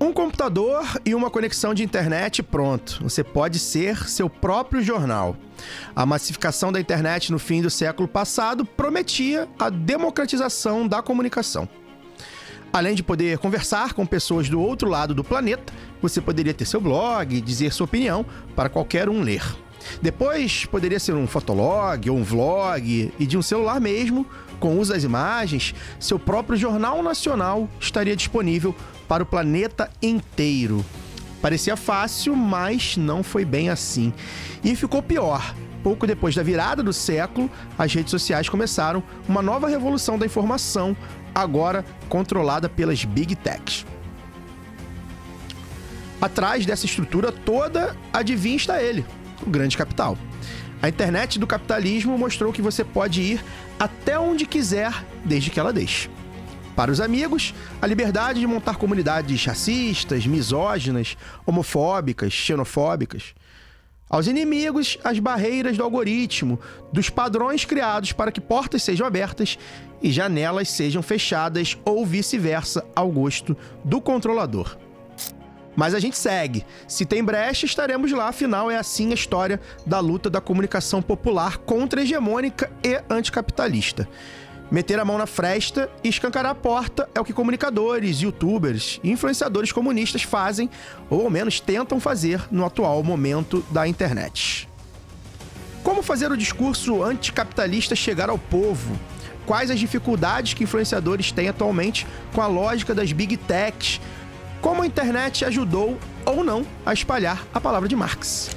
Um computador e uma conexão de internet, pronto. Você pode ser seu próprio jornal. A massificação da internet no fim do século passado prometia a democratização da comunicação. Além de poder conversar com pessoas do outro lado do planeta, você poderia ter seu blog e dizer sua opinião para qualquer um ler. Depois, poderia ser um fotolog ou um vlog, e de um celular mesmo, com uso das imagens, seu próprio jornal nacional estaria disponível para o planeta inteiro. Parecia fácil, mas não foi bem assim. E ficou pior. Pouco depois da virada do século, as redes sociais começaram uma nova revolução da informação, agora controlada pelas Big Techs. Atrás dessa estrutura toda, adivinha está ele, o grande capital. A internet do capitalismo mostrou que você pode ir até onde quiser, desde que ela deixe. Para os amigos, a liberdade de montar comunidades racistas, misóginas, homofóbicas, xenofóbicas. Aos inimigos, as barreiras do algoritmo, dos padrões criados para que portas sejam abertas e janelas sejam fechadas ou vice-versa ao gosto do controlador. Mas a gente segue. Se tem brecha, estaremos lá. Afinal, é assim a história da luta da comunicação popular contra-hegemônica e anticapitalista. Meter a mão na fresta e escancarar a porta é o que comunicadores, youtubers e influenciadores comunistas fazem, ou ao menos tentam fazer, no atual momento da internet. Como fazer o discurso anticapitalista chegar ao povo? Quais as dificuldades que influenciadores têm atualmente com a lógica das Big Techs? Como a internet ajudou ou não a espalhar a palavra de Marx?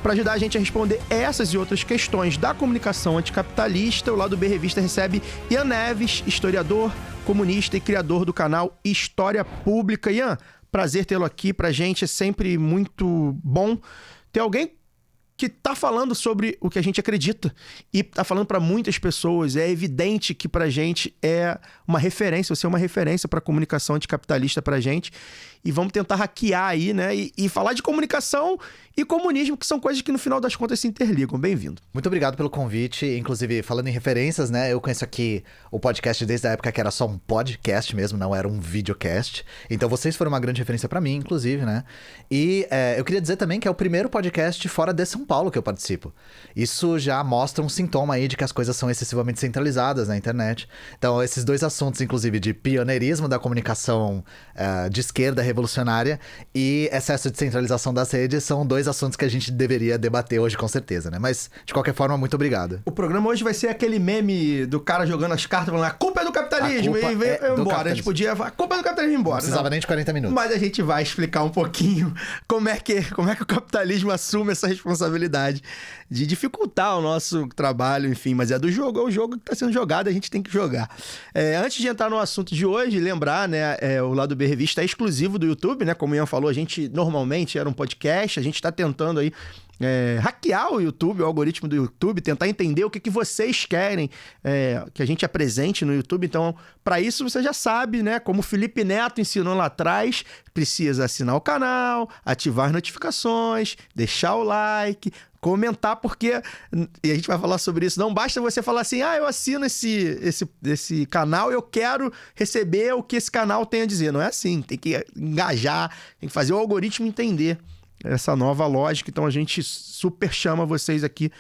Para ajudar a gente a responder essas e outras questões da comunicação anticapitalista, o Lado B Revista recebe Ian Neves, historiador, comunista e criador do canal História Pública. Ian, prazer tê-lo aqui. Pra gente é sempre muito bom ter alguém que tá falando sobre o que a gente acredita e tá falando para muitas pessoas. É evidente que pra gente é uma referência, você é uma referência pra comunicação anticapitalista pra gente. E vamos tentar hackear aí, né? E falar de comunicação e comunismo, que são coisas que no final das contas se interligam. Bem-vindo. Muito obrigado pelo convite. Inclusive, falando em referências, né? Eu conheço aqui o podcast desde a época que era só um podcast mesmo, não era um videocast. Então vocês foram uma grande referência pra mim, inclusive, né? E eu queria dizer também que é o primeiro podcast fora de São Paulo que eu participo. Isso já mostra um sintoma aí de que as coisas são excessivamente centralizadas na internet. Então, esses dois assuntos, inclusive, de pioneirismo da comunicação de esquerda revolucionária e excesso de centralização das redes são dois assuntos que a gente deveria debater hoje, com certeza, né? Mas, de qualquer forma, muito obrigado. O programa hoje vai ser aquele meme do cara jogando as cartas falando a culpa é do capitalismo e vem embora. A gente podia falar, a culpa é do capitalismo e embora. Não precisava nem de 40 minutos. Mas a gente vai explicar um pouquinho como é que o capitalismo assume essa responsabilidade de dificultar o nosso trabalho, enfim. Mas é do jogo, é o jogo que está sendo jogado, a gente tem que jogar. Antes de entrar no assunto de hoje, lembrar, né, o Lado B Revista é exclusivo do YouTube, né? Como o Ian falou, a gente normalmente era um podcast, a gente está tentando aí hackear o YouTube, o algoritmo do YouTube, tentar entender o que vocês querem que a gente apresente no YouTube. Então, para isso você já sabe, né? Como o Felipe Neto ensinou lá atrás, precisa assinar o canal, ativar as notificações, deixar o like, comentar, porque, e a gente vai falar sobre isso, não basta você falar assim, eu assino esse canal, eu quero receber o que esse canal tem a dizer. Não é assim, tem que engajar, tem que fazer o algoritmo entender essa nova lógica. Então a gente super chama vocês aqui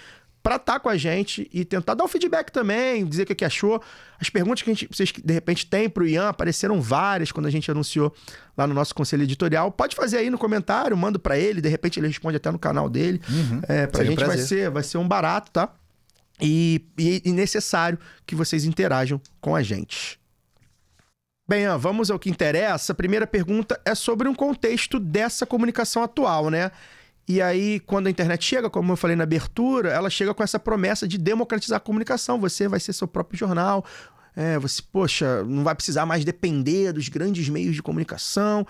para estar com a gente e tentar dar um feedback também, dizer o que achou. As perguntas que vocês de repente têm para o Ian, apareceram várias quando a gente anunciou lá no nosso conselho editorial. Pode fazer aí no comentário, mando para ele, de repente ele responde até no canal dele. Pra gente vai ser um barato, tá? E necessário que vocês interajam com a gente. Bem, Ian, vamos ao que interessa. A primeira pergunta é sobre um contexto dessa comunicação atual, né? E aí, quando a internet chega, como eu falei na abertura, ela chega com essa promessa de democratizar a comunicação. Você vai ser seu próprio jornal, você, não vai precisar mais depender dos grandes meios de comunicação.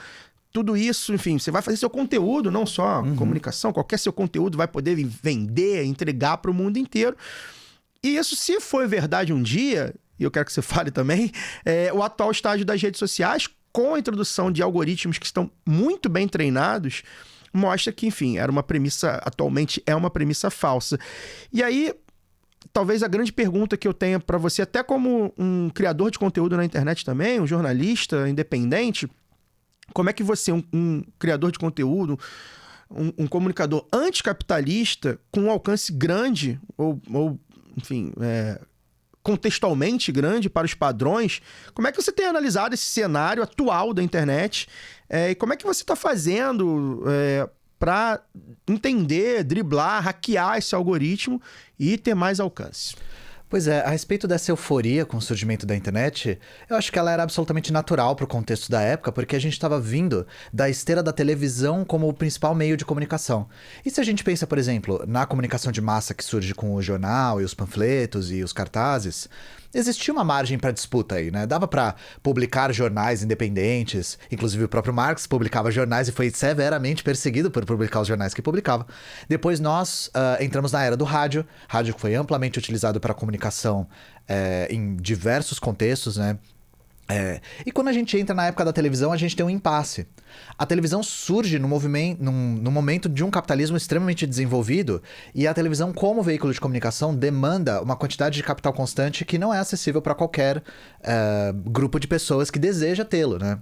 Tudo isso, enfim, você vai fazer seu conteúdo, não só comunicação, qualquer seu conteúdo vai poder vender, entregar para o mundo inteiro. E isso, se for verdade um dia, e eu quero que você fale também, o atual estágio das redes sociais, com a introdução de algoritmos que estão muito bem treinados, mostra que, enfim, atualmente é uma premissa falsa. E aí, talvez a grande pergunta que eu tenha para você, até como um criador de conteúdo na internet também, um jornalista independente, como é que você, um criador de conteúdo, um comunicador anticapitalista com um alcance grande, ou enfim, contextualmente grande para os padrões, como é que você tem analisado esse cenário atual da internet e como é que você está fazendo para entender, driblar, hackear esse algoritmo e ter mais alcance? Pois é, a respeito dessa euforia com o surgimento da internet, eu acho que ela era absolutamente natural para o contexto da época, porque a gente estava vindo da esteira da televisão como o principal meio de comunicação. E se a gente pensa, por exemplo, na comunicação de massa que surge com o jornal e os panfletos e os cartazes, existia uma margem para disputa aí, né? Dava para publicar jornais independentes, inclusive o próprio Marx publicava jornais e foi severamente perseguido por publicar os jornais que publicava. Depois nós entramos na era do rádio que foi amplamente utilizado para comunicação em diversos contextos, né? E quando a gente entra na época da televisão, a gente tem um impasse. A televisão surge no momento de um capitalismo extremamente desenvolvido e a televisão, como veículo de comunicação, demanda uma quantidade de capital constante que não é acessível para qualquer grupo de pessoas que deseja tê-lo, né?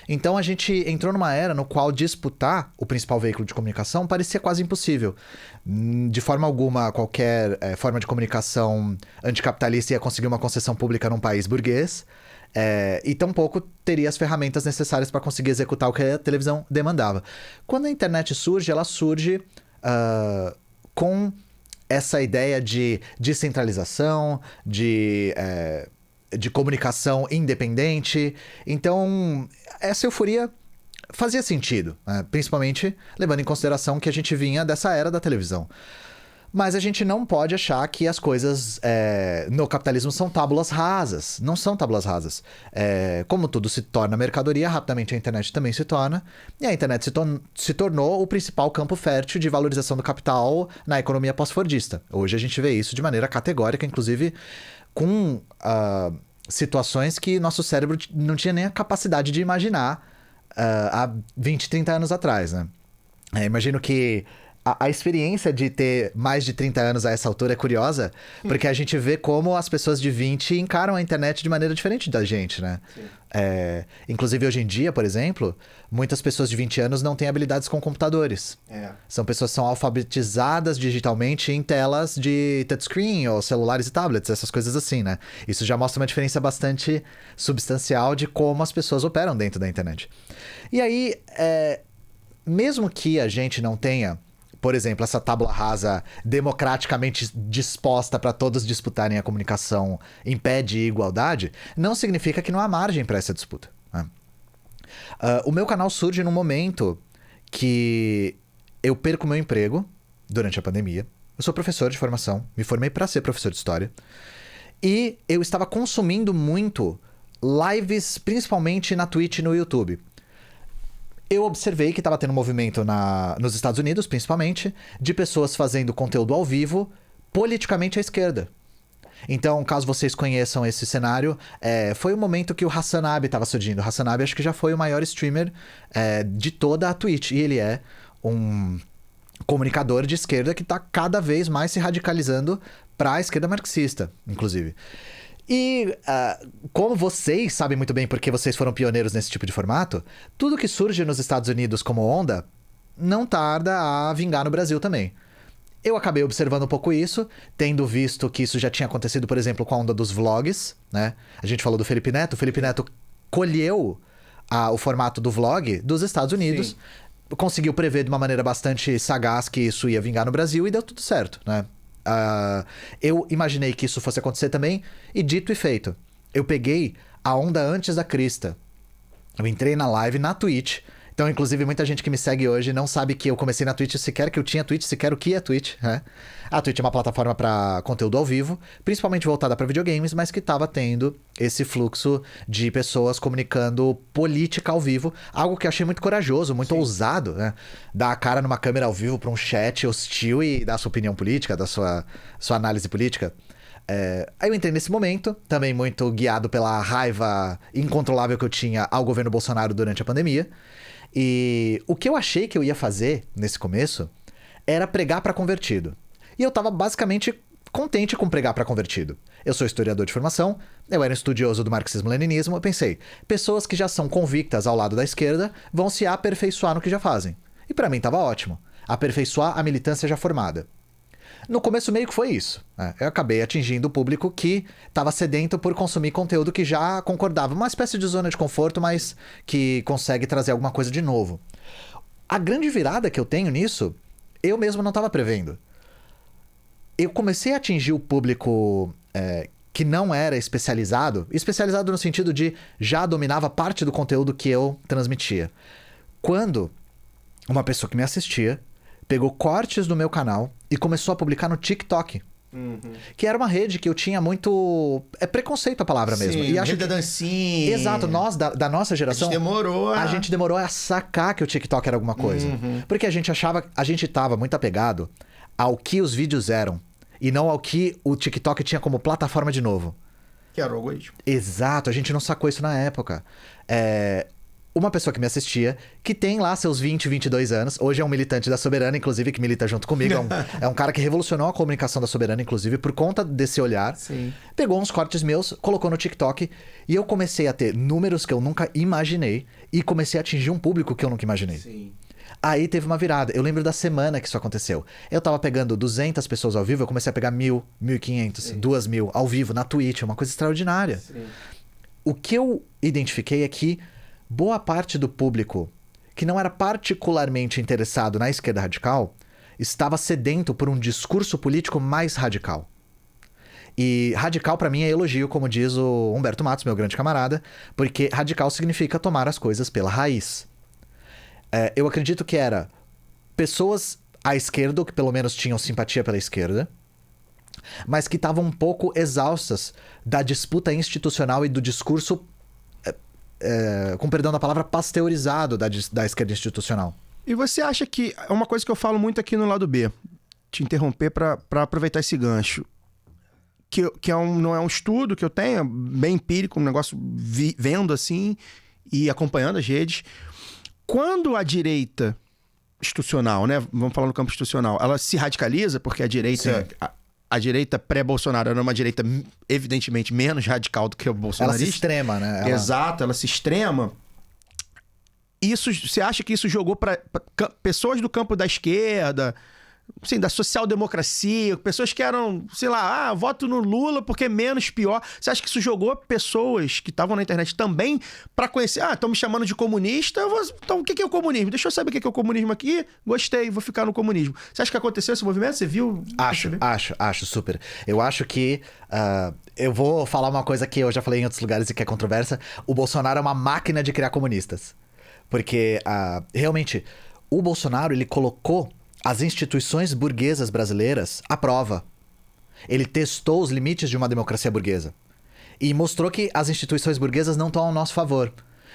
Então a gente entrou numa era no qual disputar o principal veículo de comunicação parecia quase impossível. De forma alguma, qualquer forma de comunicação anticapitalista ia conseguir uma concessão pública num país burguês. E tampouco teria as ferramentas necessárias para conseguir executar o que a televisão demandava. Quando a internet surge, ela surge com essa ideia de descentralização, de comunicação independente. Então, essa euforia fazia sentido, né? Principalmente levando em consideração que a gente vinha dessa era da televisão. Mas a gente não pode achar que as coisas no capitalismo são tábulas rasas. Não são tábulas rasas. Como tudo se torna mercadoria, rapidamente a internet também se torna. E a internet se tornou o principal campo fértil de valorização do capital na economia pós-fordista. Hoje a gente vê isso de maneira categórica, inclusive com situações que nosso cérebro não tinha nem a capacidade de imaginar há 20, 30 anos atrás, né? Imagino que a experiência de ter mais de 30 anos a essa altura é curiosa, porque a gente vê como as pessoas de 20 encaram a internet de maneira diferente da gente, né? Inclusive, hoje em dia, por exemplo, muitas pessoas de 20 anos não têm habilidades com computadores. São pessoas que são alfabetizadas digitalmente em telas de touchscreen ou celulares e tablets, essas coisas assim, né? Isso já mostra uma diferença bastante substancial de como as pessoas operam dentro da internet. E aí, mesmo que a gente não tenha, por exemplo, essa tábula rasa democraticamente disposta para todos disputarem a comunicação em pé de igualdade, não significa que não há margem para essa disputa, né? O meu canal surge num momento que eu perco meu emprego durante a pandemia. Eu sou professor de formação, me formei para ser professor de história. E eu estava consumindo muito lives, principalmente na Twitch e no YouTube. Eu observei que estava tendo um movimento nos Estados Unidos, principalmente, de pessoas fazendo conteúdo ao vivo politicamente à esquerda. Então, caso vocês conheçam esse cenário, foi o momento que o Hassanab estava surgindo. O Hassanab acho que já foi o maior streamer de toda a Twitch. E ele é um comunicador de esquerda que está cada vez mais se radicalizando para a esquerda marxista, inclusive. E como vocês sabem muito bem porque vocês foram pioneiros nesse tipo de formato, tudo que surge nos Estados Unidos como onda não tarda a vingar no Brasil também. Eu acabei observando um pouco isso, tendo visto que isso já tinha acontecido, por exemplo, com a onda dos vlogs, né? A gente falou do Felipe Neto. O Felipe Neto colheu o formato do vlog dos Estados Unidos, sim, conseguiu prever de uma maneira bastante sagaz que isso ia vingar no Brasil e deu tudo certo, né? Eu imaginei que isso fosse acontecer também, e dito e feito, eu peguei a onda antes da crista. Eu entrei na live na Twitch. Então, inclusive, muita gente que me segue hoje não sabe que eu comecei na Twitch, sequer que eu tinha Twitch, sequer o que é Twitch, né? A Twitch é uma plataforma para conteúdo ao vivo, principalmente voltada para videogames, mas que estava tendo esse fluxo de pessoas comunicando política ao vivo, algo que eu achei muito corajoso, muito ousado, né? Dar a cara numa câmera ao vivo para um chat hostil e dar sua opinião política, dar sua análise política. Aí eu entrei nesse momento, também muito guiado pela raiva incontrolável que eu tinha ao governo Bolsonaro durante a pandemia. E o que eu achei que eu ia fazer nesse começo era pregar para convertido. E eu tava basicamente contente com pregar para convertido. Eu sou historiador de formação, eu era um estudioso do marxismo-leninismo, eu pensei, pessoas que já são convictas ao lado da esquerda vão se aperfeiçoar no que já fazem. E para mim estava ótimo, aperfeiçoar a militância já formada. No começo meio que foi isso. Eu acabei atingindo o público que estava sedento por consumir conteúdo que já concordava. Uma espécie de zona de conforto, mas que consegue trazer alguma coisa de novo. A grande virada que eu tenho nisso, eu mesmo não estava prevendo. Eu comecei a atingir o público que não era especializado no sentido de já dominava parte do conteúdo que eu transmitia. Quando uma pessoa que me assistia pegou cortes do meu canal e começou a publicar no TikTok. Que era uma rede que eu tinha muito... É preconceito a palavra mesmo. E acho que da dancinha. Exato, nós da nossa geração... A gente demorou a sacar que o TikTok era alguma coisa. Porque a gente achava... A gente tava muito apegado ao que os vídeos eram. E não ao que o TikTok tinha como plataforma de novo. Que era o algoritmo. Exato, a gente não sacou isso na época. Uma pessoa que me assistia, que tem lá seus 20, 22 anos, hoje é um militante da Soberana, inclusive, que milita junto comigo. É um cara que revolucionou a comunicação da Soberana, inclusive, por conta desse olhar. Sim. Pegou uns cortes meus, colocou no TikTok, e eu comecei a ter números que eu nunca imaginei, e comecei a atingir um público que eu nunca imaginei. Sim. Aí teve uma virada. Eu lembro da semana que isso aconteceu. Eu tava pegando 200 pessoas ao vivo, eu comecei a pegar 1.000, 1.500, 2.000 ao vivo, na Twitch, uma coisa extraordinária. Sim. O que eu identifiquei é que boa parte do público que não era particularmente interessado na esquerda radical estava sedento por um discurso político mais radical. E radical pra mim é elogio, como diz o Humberto Matos, meu grande camarada, porque radical significa tomar as coisas pela raiz. Eu acredito que era pessoas à esquerda, ou que pelo menos tinham simpatia pela esquerda, mas que estavam um pouco exaustas da disputa institucional e do discurso, com perdão da palavra, pasteurizado da esquerda institucional. E você acha que... É uma coisa que eu falo muito aqui no lado B. Te interromper para aproveitar esse gancho. Não é um estudo que eu tenho, é bem empírico, um negócio vendo assim e acompanhando as redes. Quando a direita institucional, né? Vamos falar no campo institucional, ela se radicaliza, porque a direita... A direita pré-Bolsonaro era uma direita, evidentemente, menos radical do que o bolsonarista. Ela se extrema, né? Exato, ela se extrema. Você acha que isso jogou para pessoas do campo da esquerda, assim, da social-democracia, pessoas que eram, sei lá, voto no Lula porque é menos pior. Você acha que isso jogou pessoas que estavam na internet também para conhecer? Estão me chamando de comunista, então o que é o comunismo? Deixa eu saber o que é o comunismo aqui. Gostei, vou ficar no comunismo. Você acha que aconteceu esse movimento? Você viu? Acho, super. Eu acho que... eu vou falar uma coisa que eu já falei em outros lugares e que é controversa. O Bolsonaro é uma máquina de criar comunistas. Porque, realmente, o Bolsonaro, ele colocou as instituições burguesas brasileiras à prova. Ele testou os limites de uma democracia burguesa. E mostrou que as instituições burguesas não estão ao nosso favor.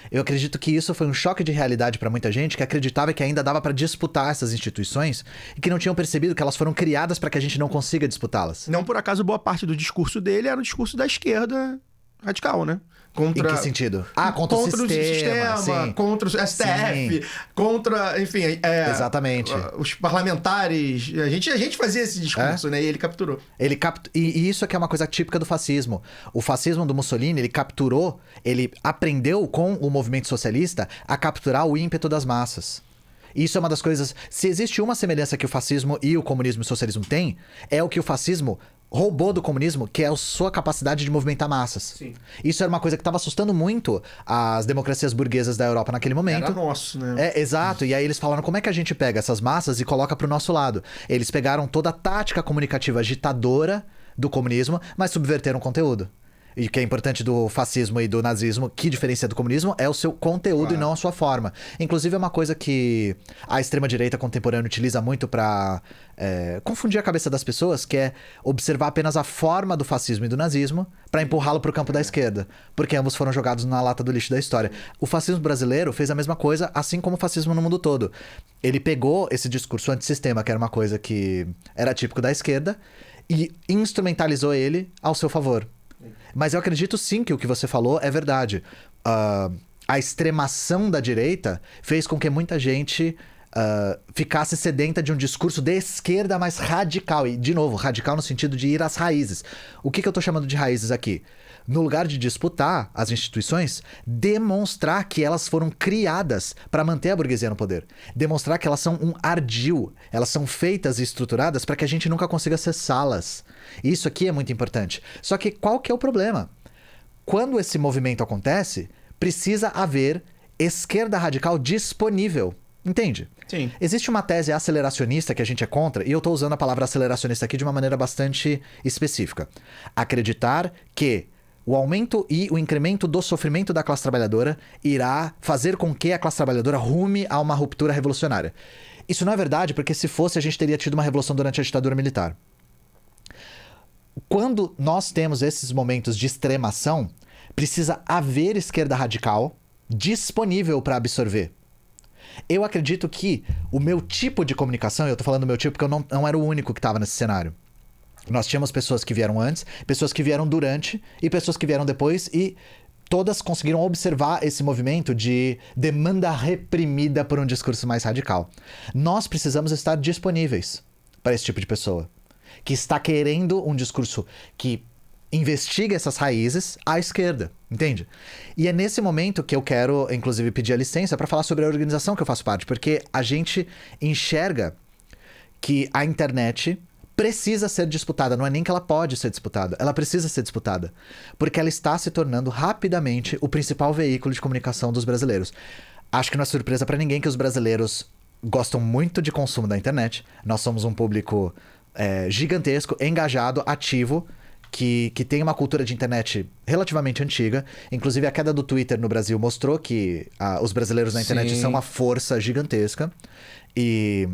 Eu acredito que isso foi um choque de realidade para muita gente que acreditava que ainda dava para disputar essas instituições e que não tinham percebido que elas foram criadas para que a gente não consiga disputá-las. Não por acaso boa parte do discurso dele era o discurso da esquerda radical, né? Em que sentido? Contra o sistema, sim. Contra o STF, sim. Contra, enfim... Exatamente. Os parlamentares... A gente fazia esse discurso, né? E ele capturou. E isso é que é uma coisa típica do fascismo. O fascismo do Mussolini, ele capturou, ele aprendeu com o movimento socialista a capturar o ímpeto das massas. Isso é uma das coisas... Se existe uma semelhança que o fascismo e o comunismo e o socialismo têm, é o que o fascismo roubou do comunismo, que é a sua capacidade de movimentar massas. Sim. Isso era uma coisa que estava assustando muito as democracias burguesas da Europa naquele momento. Era nosso, né? Exato. E aí eles falaram, como é que a gente pega essas massas e coloca pro nosso lado? Eles pegaram toda a tática comunicativa agitadora do comunismo, mas subverteram o conteúdo. E o que é importante do fascismo e do nazismo, que diferencia do comunismo, é o seu conteúdo, claro, e não a sua forma. Inclusive, é uma coisa que a extrema-direita contemporânea utiliza muito pra confundir a cabeça das pessoas, que é observar apenas a forma do fascismo e do nazismo pra empurrá-lo pro campo da esquerda. Porque ambos foram jogados na lata do lixo da história. O fascismo brasileiro fez a mesma coisa, assim como o fascismo no mundo todo. Ele pegou esse discurso antissistema, que era uma coisa que era típico da esquerda, e instrumentalizou ele ao seu favor. Mas eu acredito sim que o que você falou é verdade. A extremação da direita fez com que muita gente ficasse sedenta de um discurso de esquerda mais radical. E, de novo, radical no sentido de ir às raízes. O que eu tô chamando de raízes aqui? No lugar de disputar as instituições, demonstrar que elas foram criadas para manter a burguesia no poder. Demonstrar que elas são um ardil. Elas são feitas e estruturadas para que a gente nunca consiga acessá-las. Isso aqui é muito importante. Só que qual que é o problema? Quando esse movimento acontece, precisa haver esquerda radical disponível. Entende? Sim. Existe uma tese aceleracionista que a gente é contra, e eu estou usando a palavra aceleracionista aqui de uma maneira bastante específica. Acreditar que o aumento e o incremento do sofrimento da classe trabalhadora irá fazer com que a classe trabalhadora rume a uma ruptura revolucionária. Isso não é verdade, porque se fosse, a gente teria tido uma revolução durante a ditadura militar. Quando nós temos esses momentos de extremação, precisa haver esquerda radical disponível para absorver. Eu acredito que o meu tipo de comunicação, eu tô falando do meu tipo porque eu não era o único que estava nesse cenário. Nós tínhamos pessoas que vieram antes, pessoas que vieram durante e pessoas que vieram depois, e todas conseguiram observar esse movimento de demanda reprimida por um discurso mais radical. Nós precisamos estar disponíveis para esse tipo de pessoa, que está querendo um discurso que investiga essas raízes à esquerda, entende? E é nesse momento que eu quero, inclusive, pedir a licença para falar sobre a organização que eu faço parte, porque a gente enxerga que a internet precisa ser disputada. Não é nem que ela pode ser disputada, ela precisa ser disputada, porque ela está se tornando rapidamente o principal veículo de comunicação dos brasileiros. Acho que não é surpresa para ninguém que os brasileiros gostam muito de consumo da internet. Nós somos um público gigantesco, engajado, ativo, que tem uma cultura de internet relativamente antiga. Inclusive, a queda do Twitter no Brasil mostrou que os brasileiros na internet Sim. são uma força gigantesca. E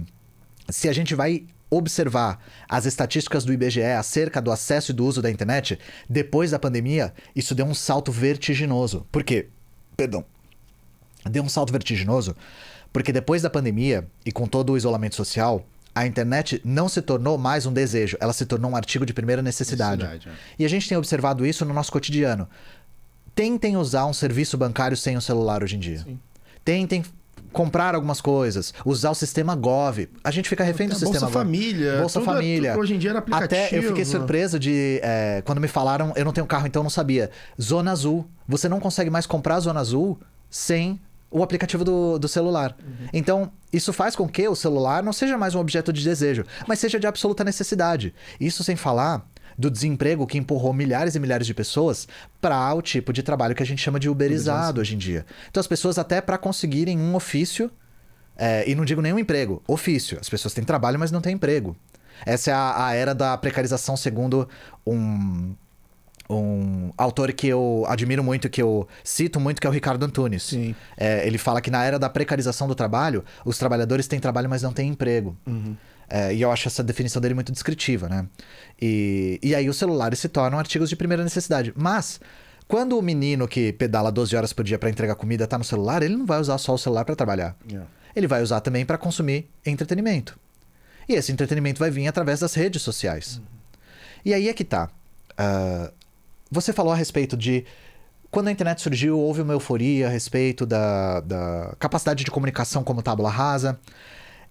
se a gente vai observar as estatísticas do IBGE acerca do acesso e do uso da internet, depois da pandemia, isso deu um salto vertiginoso. Por quê? Perdão. Deu um salto vertiginoso porque depois da pandemia e com todo o isolamento social, a internet não se tornou mais um desejo, ela se tornou um artigo de primeira necessidade. E a gente tem observado isso no nosso cotidiano. Tentem usar um serviço bancário sem o celular hoje em dia. Sim. Tentem comprar algumas coisas, usar o sistema Gov. A gente fica refém do sistema Bolsa Gov. Família. Bolsa Família. Hoje em dia era aplicativo. Até eu fiquei surpreso de... quando me falaram, eu não tenho carro, então eu não sabia. Zona Azul. Você não consegue mais comprar Zona Azul sem o aplicativo do celular. Uhum. Então, isso faz com que o celular não seja mais um objeto de desejo, mas seja de absoluta necessidade. Isso sem falar do desemprego que empurrou milhares e milhares de pessoas para o tipo de trabalho que a gente chama de uberizado hoje em dia. Então, as pessoas até para conseguirem um ofício, e não digo nenhum emprego, ofício. As pessoas têm trabalho, mas não têm emprego. Essa é a era da precarização, segundo um autor que eu admiro muito, que eu cito muito, que é o Ricardo Antunes. Sim. Ele fala que na era da precarização do trabalho, os trabalhadores têm trabalho, mas não têm emprego. Uhum. E eu acho essa definição dele muito descritiva, né? E aí os celulares se tornam artigos de primeira necessidade. Mas, quando o menino que pedala 12 horas por dia para entregar comida tá no celular, ele não vai usar só o celular para trabalhar. Yeah. Ele vai usar também para consumir entretenimento. E esse entretenimento vai vir através das redes sociais. Uhum. E aí é que tá. Você falou a respeito de... Quando a internet surgiu, houve uma euforia a respeito da capacidade de comunicação como tábula rasa.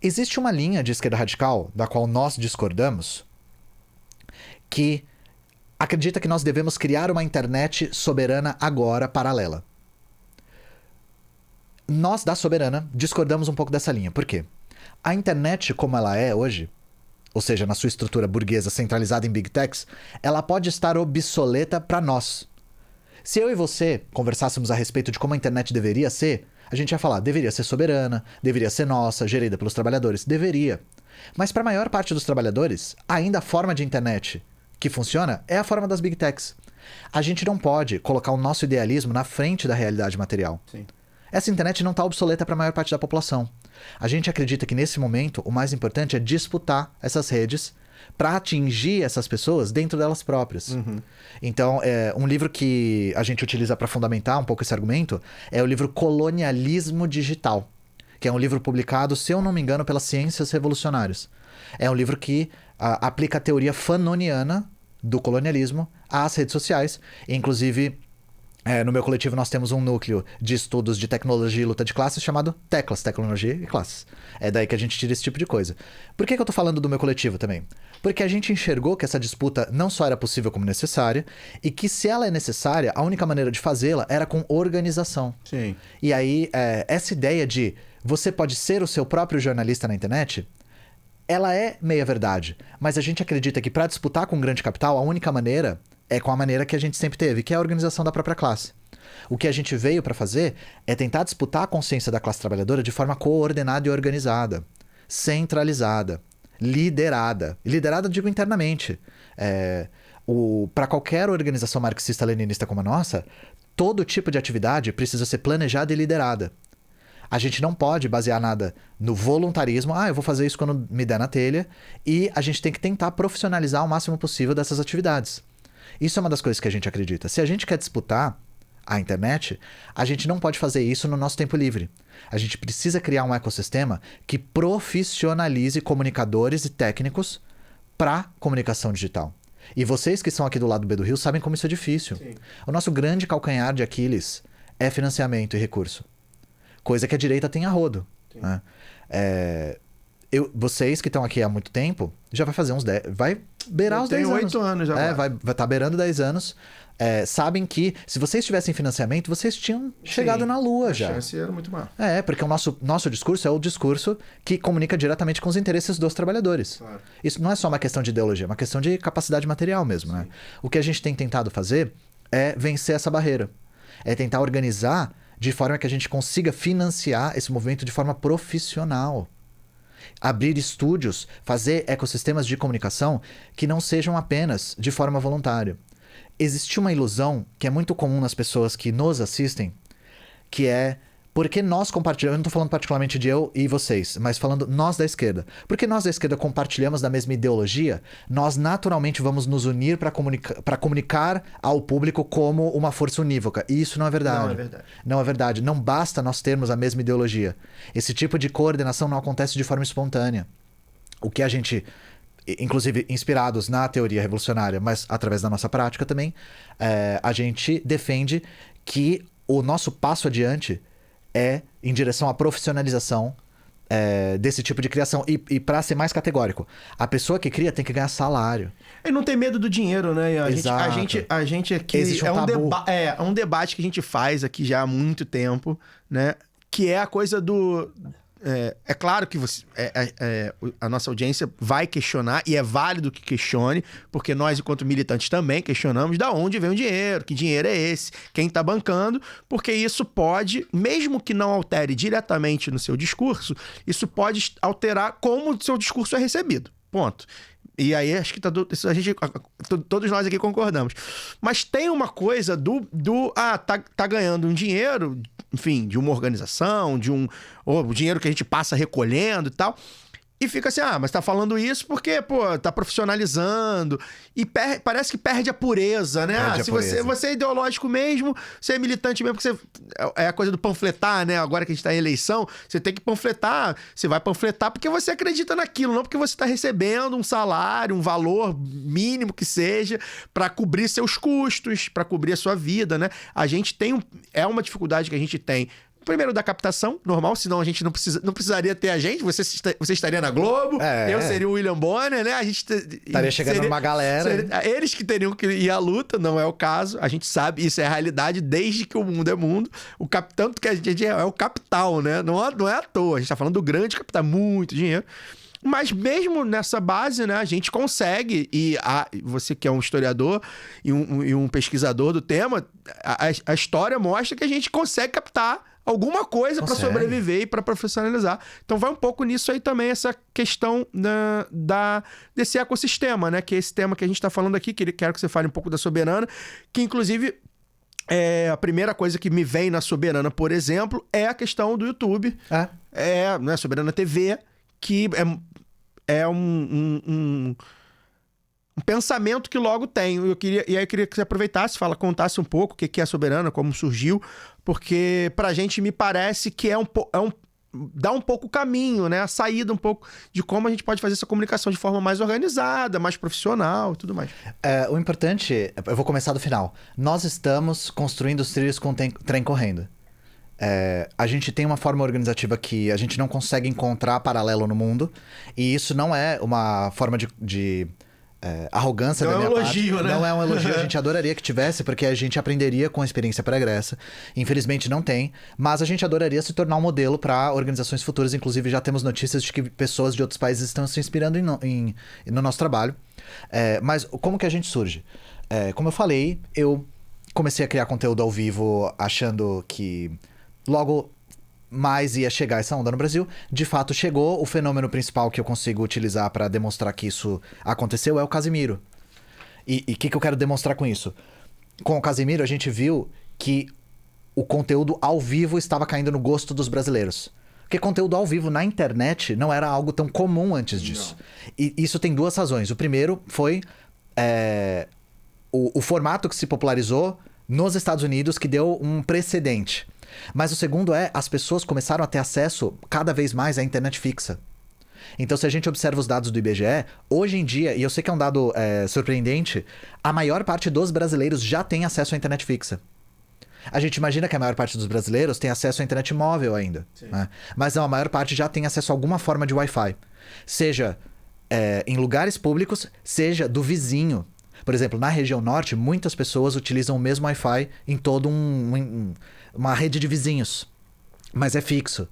Existe uma linha de esquerda radical, da qual nós discordamos, que acredita que nós devemos criar uma internet soberana agora, paralela. Nós, da Soberana, discordamos um pouco dessa linha. Por quê? A internet, como ela é hoje, ou seja, na sua estrutura burguesa centralizada em Big Techs, ela pode estar obsoleta para nós. Se eu e você conversássemos a respeito de como a internet deveria ser, a gente ia falar, deveria ser soberana, deveria ser nossa, gerida pelos trabalhadores. Deveria. Mas para a maior parte dos trabalhadores, ainda a forma de internet que funciona é a forma das Big Techs. A gente não pode colocar o nosso idealismo na frente da realidade material. Sim. Essa internet não está obsoleta para a maior parte da população. A gente acredita que nesse momento o mais importante é disputar essas redes para atingir essas pessoas dentro delas próprias. Uhum. Então, um livro que a gente utiliza para fundamentar um pouco esse argumento é o livro Colonialismo Digital, que é um livro publicado, se eu não me engano, pelas Ciências Revolucionárias. É um livro que aplica a teoria fanoniana do colonialismo às redes sociais. Inclusive, No meu coletivo nós temos um núcleo de estudos de tecnologia e luta de classes chamado Teclas, Tecnologia e Classes. É daí que a gente tira esse tipo de coisa. Por que eu tô falando do meu coletivo também? Porque a gente enxergou que essa disputa não só era possível como necessária, e que se ela é necessária, a única maneira de fazê-la era com organização. Sim. E aí, essa ideia de você pode ser o seu próprio jornalista na internet, ela é meia verdade. Mas a gente acredita que para disputar com o grande capital, a única maneira é com a maneira que a gente sempre teve, que é a organização da própria classe. O que a gente veio para fazer é tentar disputar a consciência da classe trabalhadora de forma coordenada e organizada, centralizada, liderada. Liderada, digo, internamente. Para qualquer organização marxista-leninista como a nossa, todo tipo de atividade precisa ser planejada e liderada. A gente não pode basear nada no voluntarismo. Eu vou fazer isso quando me der na telha. E a gente tem que tentar profissionalizar o máximo possível dessas atividades. Isso é uma das coisas que a gente acredita. Se a gente quer disputar a internet, a gente não pode fazer isso no nosso tempo livre. A gente precisa criar um ecossistema que profissionalize comunicadores e técnicos para comunicação digital. E vocês que são aqui do lado do B do Rio sabem como isso é difícil. Sim. O nosso grande calcanhar de Aquiles é financiamento e recurso. Coisa que a direita tem a rodo. Né? Vocês que estão aqui há muito tempo, já vai fazer uns 10... Vai beirar os 10 anos. Tem 8 anos já. Vai estar beirando 10 anos. Sabem que se vocês tivessem financiamento, vocês tinham chegado na Lua já. A chance era muito maior. Porque o nosso discurso é o discurso que comunica diretamente com os interesses dos trabalhadores. Claro. Isso não é só uma questão de ideologia, é uma questão de capacidade material mesmo. Né? O que a gente tem tentado fazer é vencer essa barreira. É tentar organizar de forma que a gente consiga financiar esse movimento de forma profissional. Abrir estúdios, fazer ecossistemas de comunicação que não sejam apenas de forma voluntária. Existe uma ilusão que é muito comum nas pessoas que nos assistem, que é porque nós compartilhamos, eu não estou falando particularmente de eu e vocês, mas falando nós da esquerda. Porque nós da esquerda compartilhamos da mesma ideologia, nós naturalmente vamos nos unir para comunicar ao público como uma força unívoca. E isso não é verdade. Não é verdade. Não é verdade. Não basta nós termos a mesma ideologia. Esse tipo de coordenação não acontece de forma espontânea. O que a gente, inclusive inspirados na teoria revolucionária, mas através da nossa prática também, a gente defende que o nosso passo adiante é em direção à profissionalização desse tipo de criação. E para ser mais categórico, a pessoa que cria tem que ganhar salário. E não tem medo do dinheiro, né? A gente aqui... Existe um tabu. É um debate que a gente faz aqui já há muito tempo, né? Que é a coisa do... É claro que a nossa audiência vai questionar, e é válido que questione, porque nós, enquanto militantes, também questionamos de onde vem o dinheiro, que dinheiro é esse, quem está bancando, porque isso pode, mesmo que não altere diretamente no seu discurso, isso pode alterar como o seu discurso é recebido. Ponto. E aí, acho que todos nós aqui concordamos. Mas tem uma coisa tá ganhando um dinheiro, enfim, de uma organização, o dinheiro que a gente passa recolhendo e tal. E fica assim, mas tá falando isso porque, tá profissionalizando. E parece que perde a pureza, né? Se você é ideológico mesmo, você é militante mesmo, porque é a coisa do panfletar, né? Agora que a gente tá em eleição, você tem que panfletar. Você vai panfletar porque você acredita naquilo, não porque você tá recebendo um salário, um valor mínimo que seja, para cobrir seus custos, para cobrir a sua vida, né? A gente tem... É uma dificuldade que a gente tem. Primeiro, da captação, normal, senão a gente não precisaria ter a gente. Você estaria na Globo, eu seria o William Bonner, né? A gente estaria chegando numa galera. Eles que teriam que ir à luta, não é o caso. A gente sabe, isso é a realidade desde que o mundo é mundo. Tanto que a gente é o capital, né? Não é à toa. A gente tá falando do grande capital, muito dinheiro. Mas mesmo nessa base, né, a gente consegue, e você que é um historiador e um pesquisador do tema, a história mostra que a gente consegue captar alguma coisa para sobreviver e para profissionalizar. Então vai um pouco nisso aí também, essa questão desse ecossistema, né? Que é esse tema que a gente está falando aqui, que quero que você fale um pouco da Soberana, que inclusive a primeira coisa que me vem na Soberana, por exemplo, é a questão do YouTube. Né, Soberana TV, que é um pensamento que logo tem. E aí eu queria que você aproveitasse, contasse um pouco o que é a Soberana, como surgiu, porque pra gente me parece que dar um pouco o caminho, né? A saída um pouco de como a gente pode fazer essa comunicação de forma mais organizada, mais profissional e tudo mais. O importante, eu vou começar do final. Nós estamos construindo os trilhos com o trem correndo. A gente tem uma forma organizativa que a gente não consegue encontrar paralelo no mundo. E isso não é uma forma de arrogância da minha elogio, parte. né? Não é um elogio, a gente adoraria que tivesse, porque a gente aprenderia com a experiência pregressa. Infelizmente não tem, mas a gente adoraria se tornar um modelo para organizações futuras. Inclusive já temos notícias de que pessoas de outros países estão se inspirando no nosso trabalho. Mas como que a gente surge? Como eu falei, eu comecei a criar conteúdo ao vivo achando que logo mais ia chegar essa onda no Brasil. De fato chegou. O fenômeno principal que eu consigo utilizar para demonstrar que isso aconteceu é o Casimiro. E o que eu quero demonstrar com isso? Com o Casimiro a gente viu que o conteúdo ao vivo estava caindo no gosto dos brasileiros. Porque conteúdo ao vivo na internet não era algo tão comum antes disso. E isso tem duas razões. O primeiro foi o formato que se popularizou nos Estados Unidos, que deu um precedente. Mas o segundo as pessoas começaram a ter acesso cada vez mais à internet fixa. Então, se a gente observa os dados do IBGE, hoje em dia, e eu sei que é um dado surpreendente, a maior parte dos brasileiros já tem acesso à internet fixa. A gente imagina que a maior parte dos brasileiros tem acesso à internet móvel ainda. Né? Mas não, a maior parte já tem acesso a alguma forma de Wi-Fi. Seja em lugares públicos, seja do vizinho. Por exemplo, na região norte, muitas pessoas utilizam o mesmo Wi-Fi em toda uma rede de vizinhos. Mas é fixo.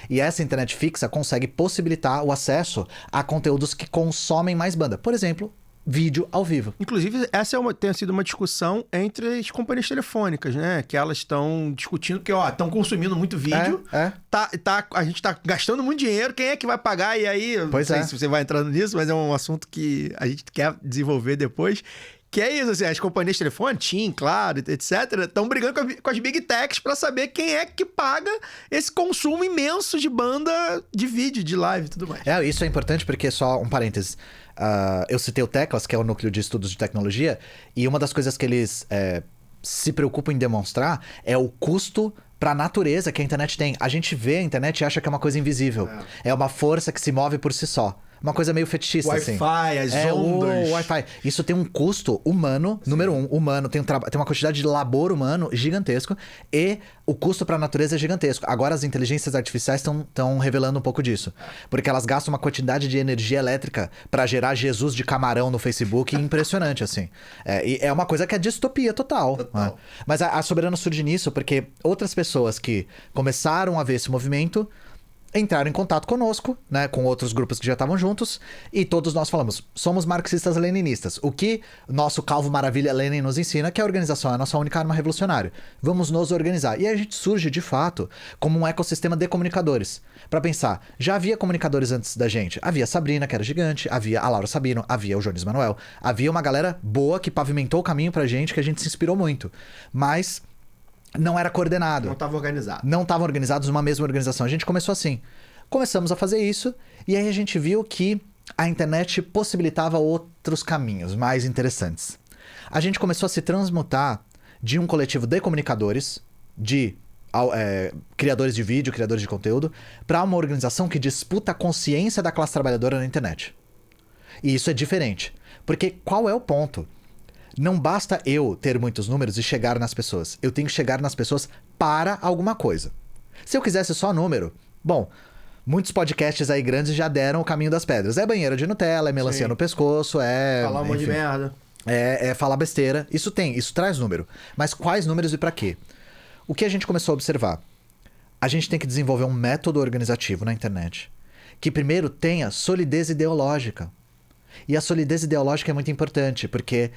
E essa internet fixa consegue possibilitar o acesso a conteúdos que consomem mais banda. Por exemplo, vídeo ao vivo. Inclusive, essa tem sido uma discussão entre as companhias telefônicas, né? Que elas estão discutindo que, estão consumindo muito vídeo. A gente tá gastando muito dinheiro. Quem é que vai pagar? E aí, não sei se você vai entrando nisso, mas é um assunto que a gente quer desenvolver depois. Que é isso, assim, as companhias de telefone, TIM, Claro, etc., estão brigando com as Big Techs para saber quem é que paga esse consumo imenso de banda, de vídeo, de live e tudo mais. Isso é importante porque, só um parênteses, eu citei o Teclas, que é o núcleo de estudos de tecnologia, e uma das coisas que eles se preocupam em demonstrar é o custo para a natureza que a internet tem. A gente vê a internet e acha que é uma coisa invisível. É uma força que se move por si só. Uma coisa meio fetichista, assim. Wi-Fi, as ondas. O Wi-Fi. Isso tem um custo humano, número 1, humano. Tem uma quantidade de labor humano gigantesco. E o custo para a natureza é gigantesco. Agora as inteligências artificiais estão revelando um pouco disso. Porque elas gastam uma quantidade de energia elétrica para gerar Jesus de camarão no Facebook impressionante, assim. E é uma coisa que é distopia total. Né? Mas a Soberano surge nisso porque outras pessoas que começaram a ver esse movimento entraram em contato conosco, né, com outros grupos que já estavam juntos, e todos nós falamos, somos marxistas-leninistas. O que nosso calvo maravilha Lenin nos ensina, que a organização é a nossa única arma revolucionária. Vamos nos organizar. E aí a gente surge, de fato, como um ecossistema de comunicadores. Para pensar, já havia comunicadores antes da gente. Havia a Sabrina, que era gigante, havia a Laura Sabino, havia o Jones Manuel, havia uma galera boa que pavimentou o caminho pra gente, que a gente se inspirou muito. Mas não era coordenado. Não estava organizado. Não estavam organizados numa mesma organização. A gente começou assim. Começamos a fazer isso e aí a gente viu que a internet possibilitava outros caminhos mais interessantes. A gente começou a se transmutar de um coletivo de comunicadores, de criadores de vídeo, criadores de conteúdo, para uma organização que disputa a consciência da classe trabalhadora na internet. E isso é diferente. Porque qual é o ponto? Não basta eu ter muitos números e chegar nas pessoas. Eu tenho que chegar nas pessoas para alguma coisa. Se eu quisesse só número, bom, muitos podcasts aí grandes já deram o caminho das pedras. É banheira de Nutella, é melancia no pescoço, falar um monte de merda. É falar besteira. Isso traz número. Mas quais números e para quê? O que a gente começou a observar? A gente tem que desenvolver um método organizativo na internet que primeiro tenha solidez ideológica. E a solidez ideológica é muito importante, porque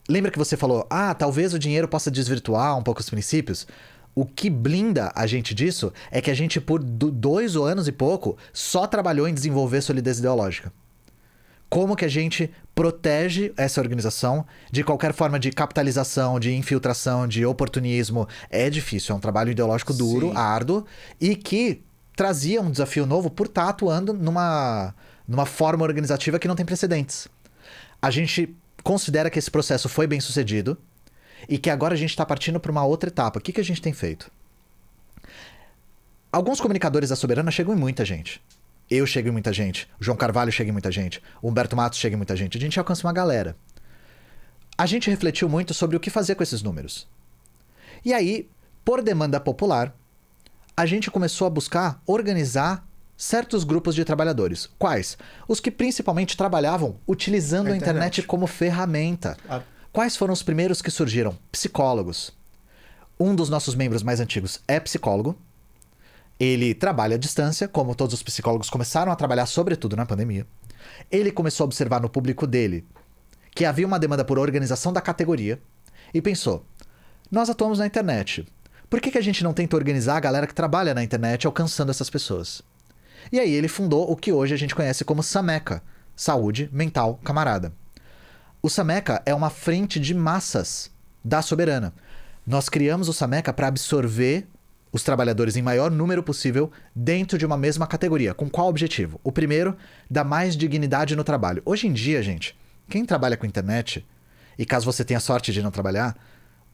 lembra que você falou, talvez o dinheiro possa desvirtuar um pouco os princípios? O que blinda a gente disso é que a gente, por 2 anos e pouco, só trabalhou em desenvolver solidez ideológica. Como que a gente protege essa organização de qualquer forma de capitalização, de infiltração, de oportunismo? É difícil, é um trabalho ideológico duro, árduo, e que trazia um desafio novo por estar atuando numa forma organizativa que não tem precedentes. A gente considera que esse processo foi bem sucedido e que agora a gente está partindo para uma outra etapa. O que a gente tem feito? Alguns comunicadores da Soberana chegam em muita gente. Eu chego em muita gente. O João Carvalho chega em muita gente. O Humberto Matos chega em muita gente. A gente alcança uma galera. A gente refletiu muito sobre o que fazer com esses números. E aí, por demanda popular, a gente começou a buscar organizar certos grupos de trabalhadores. Quais? Os que principalmente trabalhavam utilizando a internet como ferramenta. Quais foram os primeiros que surgiram? Psicólogos. Um dos nossos membros mais antigos é psicólogo. Ele trabalha à distância, como todos os psicólogos começaram a trabalhar, sobretudo na pandemia. Ele começou a observar no público dele que havia uma demanda por organização da categoria e pensou, nós atuamos na internet. Por que a gente não tenta organizar a galera que trabalha na internet alcançando essas pessoas? E aí ele fundou o que hoje a gente conhece como Sameca, Saúde Mental Camarada. O Sameca é uma frente de massas da Soberana. Nós criamos o Sameca para absorver os trabalhadores em maior número possível dentro de uma mesma categoria. Com qual objetivo? O primeiro, dar mais dignidade no trabalho. Hoje em dia, gente, quem trabalha com internet, e caso você tenha sorte de não trabalhar,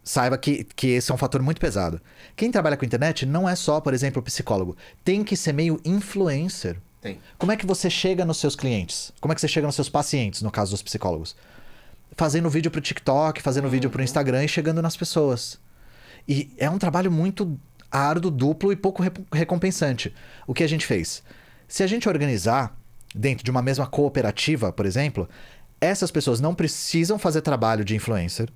saiba que esse é um fator muito pesado. Quem trabalha com internet não é só, por exemplo, psicólogo. Tem que ser meio influencer. Tem. Como é que você chega nos seus clientes? Como é que você chega nos seus pacientes, no caso dos psicólogos? Fazendo vídeo pro TikTok, fazendo vídeo pro Instagram e chegando nas pessoas. E é um trabalho muito árduo, duplo e pouco recompensante. O que a gente fez? Se a gente organizar dentro de uma mesma cooperativa, por exemplo, essas pessoas não precisam fazer trabalho de influencer,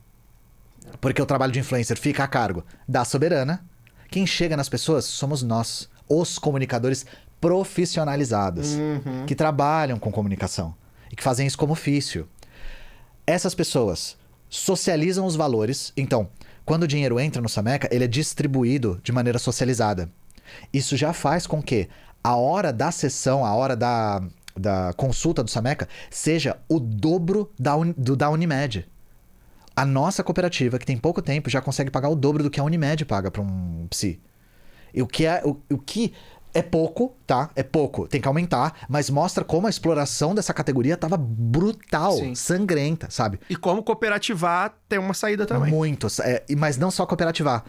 porque o trabalho de influencer fica a cargo da Soberana. Quem chega nas pessoas somos nós, os comunicadores profissionalizados, que trabalham com comunicação e que fazem isso como ofício. Essas pessoas socializam os valores. Então, quando o dinheiro entra no Sameca, ele é distribuído de maneira socializada. Isso já faz com que a hora da sessão, a hora da consulta do Sameca, seja o dobro da Unimed. A nossa cooperativa, que tem pouco tempo, já consegue pagar o dobro do que a Unimed paga para um psi. E o que é pouco, tá? É pouco, tem que aumentar, mas mostra como a exploração dessa categoria tava brutal, sangrenta, sabe? E como cooperativar tem uma saída também. Muito, mas não só cooperativar.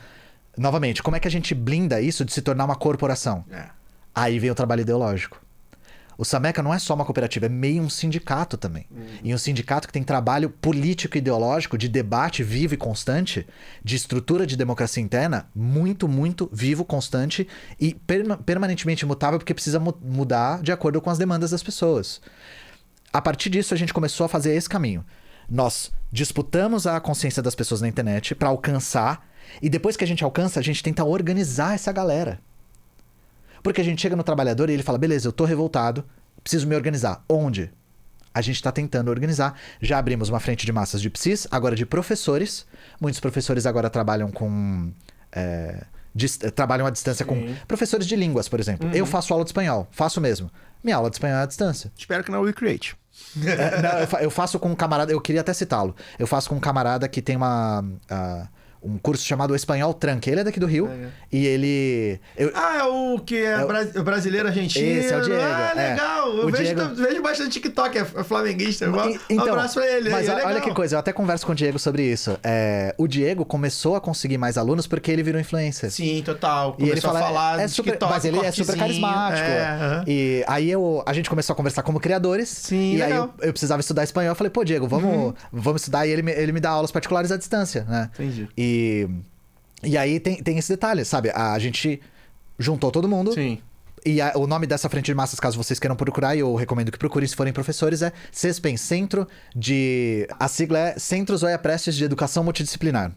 Novamente, como é que a gente blinda isso de se tornar uma corporação? Aí vem o trabalho ideológico. O Sameca não é só uma cooperativa, é meio um sindicato também. E um sindicato que tem trabalho político e ideológico, de debate vivo e constante, de estrutura de democracia interna, muito, muito vivo, constante e permanentemente imutável, porque precisa mudar de acordo com as demandas das pessoas. A partir disso, a gente começou a fazer esse caminho. Nós disputamos a consciência das pessoas na internet para alcançar, e depois que a gente alcança, a gente tenta organizar essa galera. Porque a gente chega no trabalhador e ele fala, beleza, eu tô revoltado, preciso me organizar. Onde? A gente tá tentando organizar. Já abrimos uma frente de massas de psis, agora de professores. Muitos professores agora trabalham com... trabalham à distância com professores de línguas, por exemplo. Eu faço aula de espanhol, faço mesmo. Minha aula de espanhol é à distância. Espero que não WeCreate. Eu faço com um camarada, eu queria até citá-lo. Eu faço com um camarada que tem um curso chamado Espanhol Tranque. Ele é daqui do Rio. E ele... é o que é brasileiro argentino. Esse é o Diego. Legal. Eu vejo bastante TikTok, é flamenguista. Um abraço pra ele. Mas olha que coisa, eu até converso com o Diego sobre isso. O Diego começou a conseguir mais alunos porque ele virou influencer. Sim, total. E ele fala, falar TikTok, mas ele é super carismático. E aí a gente começou a conversar como criadores. Sim, e legal. aí eu precisava estudar espanhol. Eu falei, pô, Diego, vamos estudar. E ele me dá aulas particulares à distância, né? Entendi. E aí tem esse detalhe, sabe? A gente juntou todo mundo. Sim. E o nome dessa frente de massas, caso vocês queiram procurar, e eu recomendo que procurem se forem professores, é CESPEM, a sigla é Centro Zoia Prestes de Educação Multidisciplinar.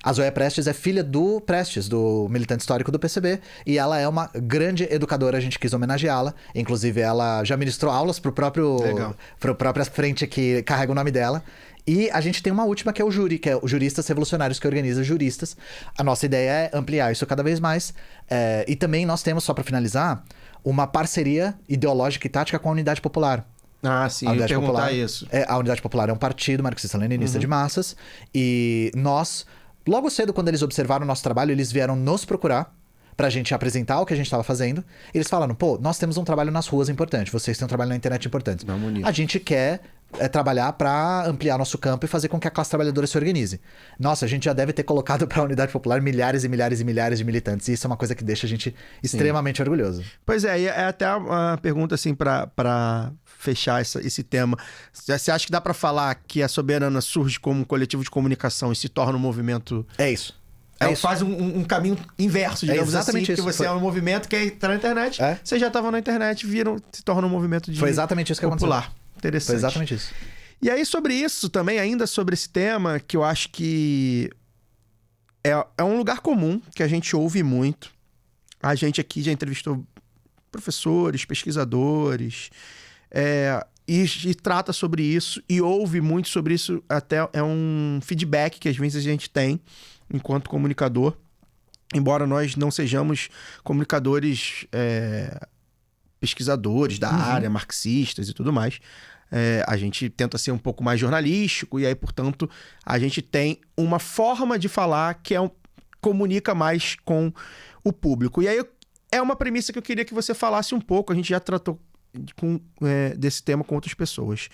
A Zoia Prestes é filha do Prestes, do militante histórico do PCB, e ela é uma grande educadora, a gente quis homenageá-la. Inclusive, ela já ministrou aulas pra própria frente que carrega o nome dela. E a gente tem uma última que é o Júri, que é o Juristas Revolucionários, que organiza juristas. A nossa ideia é ampliar isso cada vez mais. E também nós temos, só para finalizar, uma parceria ideológica e tática com a Unidade Popular. Ah, sim, eu ia perguntar isso. A Unidade Popular é um partido marxista-leninista de massas. E nós, logo cedo, quando eles observaram o nosso trabalho, eles vieram nos procurar pra gente apresentar o que a gente estava fazendo. Eles falaram, pô, nós temos um trabalho nas ruas importante, vocês têm um trabalho na internet importante. A gente quer trabalhar para ampliar nosso campo e fazer com que a classe trabalhadora se organize. Nossa, a gente já deve ter colocado para a Unidade Popular milhares e milhares e milhares de militantes. E isso é uma coisa que deixa a gente extremamente orgulhoso. Pois é, e é até uma pergunta assim para fechar esse tema. Você acha que dá para falar que a Soberana surge como um coletivo de comunicação e se torna um movimento... É isso. Faz um caminho inverso, digamos exatamente assim, isso. que você é um movimento que entra na internet, você já estava na internet, se torna um movimento de Foi exatamente isso que popular. Aconteceu. Interessante. Foi exatamente isso. E aí, sobre isso também, ainda sobre esse tema, que eu acho que é um lugar comum, que a gente ouve muito. A gente aqui já entrevistou professores, pesquisadores, e trata sobre isso, e ouve muito sobre isso, até é um feedback que às vezes a gente tem enquanto comunicador, embora nós não sejamos comunicadores pesquisadores da área, marxistas e tudo mais. A gente tenta ser um pouco mais jornalístico e aí, portanto, a gente tem uma forma de falar que comunica mais com o público. E aí é uma premissa que eu queria que você falasse um pouco, a gente já tratou desse tema com outras pessoas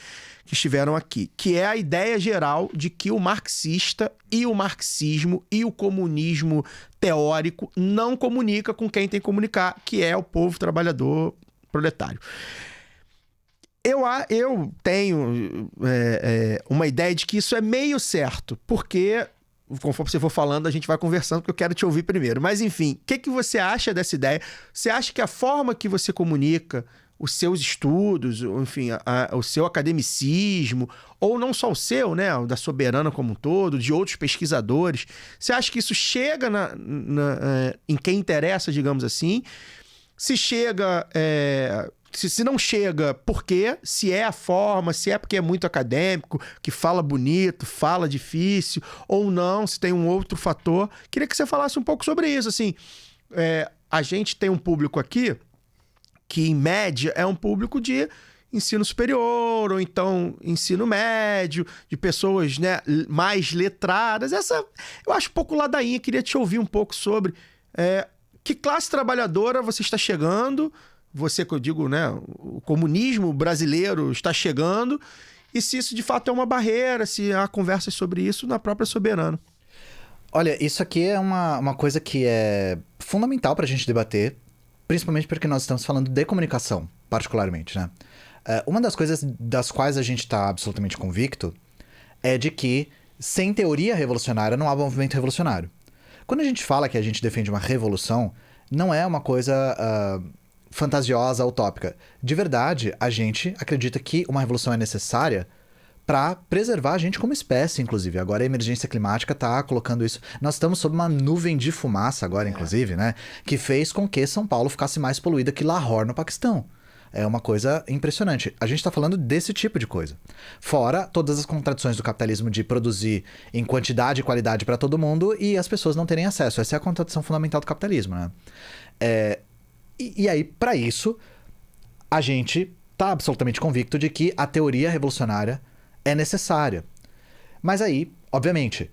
que estiveram aqui, que é a ideia geral de que o marxista e o marxismo e o comunismo teórico não comunica com quem tem que comunicar, que é o povo trabalhador proletário. Eu tenho uma ideia de que isso é meio certo, porque, conforme você for falando, a gente vai conversando, porque eu quero te ouvir primeiro. Mas, enfim, o que você acha dessa ideia? Você acha que a forma que você comunica os seus estudos, enfim, o seu academicismo, ou não só o seu, né, o da Soberana como um todo, de outros pesquisadores, você acha que isso chega em quem interessa, digamos assim? Se chega... Se não chega, por quê? Se é a forma, se é porque é muito acadêmico, que fala bonito, fala difícil, ou não, se tem um outro fator. Queria que você falasse um pouco sobre isso. Assim, a gente tem um público aqui que, em média, é um público de ensino superior, ou então ensino médio, de pessoas, né, mais letradas. Essa eu acho um pouco ladainha, queria te ouvir um pouco sobre que classe trabalhadora você está chegando... Você, que eu digo, né, o comunismo brasileiro está chegando, e se isso de fato é uma barreira, se há conversas sobre isso na própria Soberana. Olha, isso aqui é uma coisa que é fundamental para a gente debater, principalmente porque nós estamos falando de comunicação, particularmente, né? Uma das coisas das quais a gente está absolutamente convicto é de que, sem teoria revolucionária, não há movimento revolucionário. Quando a gente fala que a gente defende uma revolução, não é uma coisa... fantasiosa, utópica. De verdade, a gente acredita que uma revolução é necessária para preservar a gente como espécie, inclusive. Agora a emergência climática está colocando isso... Nós estamos sob uma nuvem de fumaça agora, inclusive, né? Que fez com que São Paulo ficasse mais poluída que Lahore, no Paquistão. É uma coisa impressionante. A gente está falando desse tipo de coisa. Fora todas as contradições do capitalismo de produzir em quantidade e qualidade para todo mundo e as pessoas não terem acesso. Essa é a contradição fundamental do capitalismo, né? E aí, para isso, a gente está absolutamente convicto de que a teoria revolucionária é necessária. Mas aí, obviamente,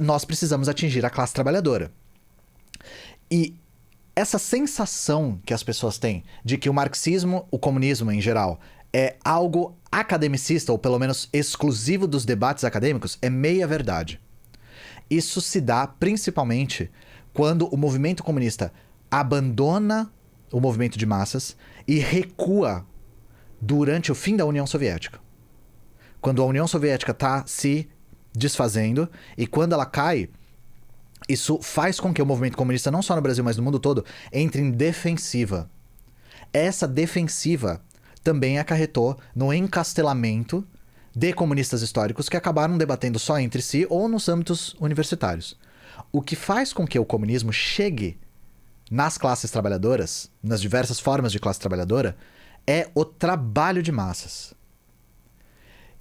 nós precisamos atingir a classe trabalhadora. E essa sensação que as pessoas têm de que o marxismo, o comunismo em geral, é algo academicista, ou pelo menos exclusivo dos debates acadêmicos, é meia verdade. Isso se dá principalmente quando o movimento comunista abandona o movimento de massas e recua durante o fim da União Soviética. Quando a União Soviética está se desfazendo e quando ela cai, isso faz com que o movimento comunista, não só no Brasil, mas no mundo todo, entre em defensiva. Essa defensiva também acarretou no encastelamento de comunistas históricos que acabaram debatendo só entre si ou nos âmbitos universitários. O que faz com que o comunismo chegue nas classes trabalhadoras, nas diversas formas de classe trabalhadora, é o trabalho de massas.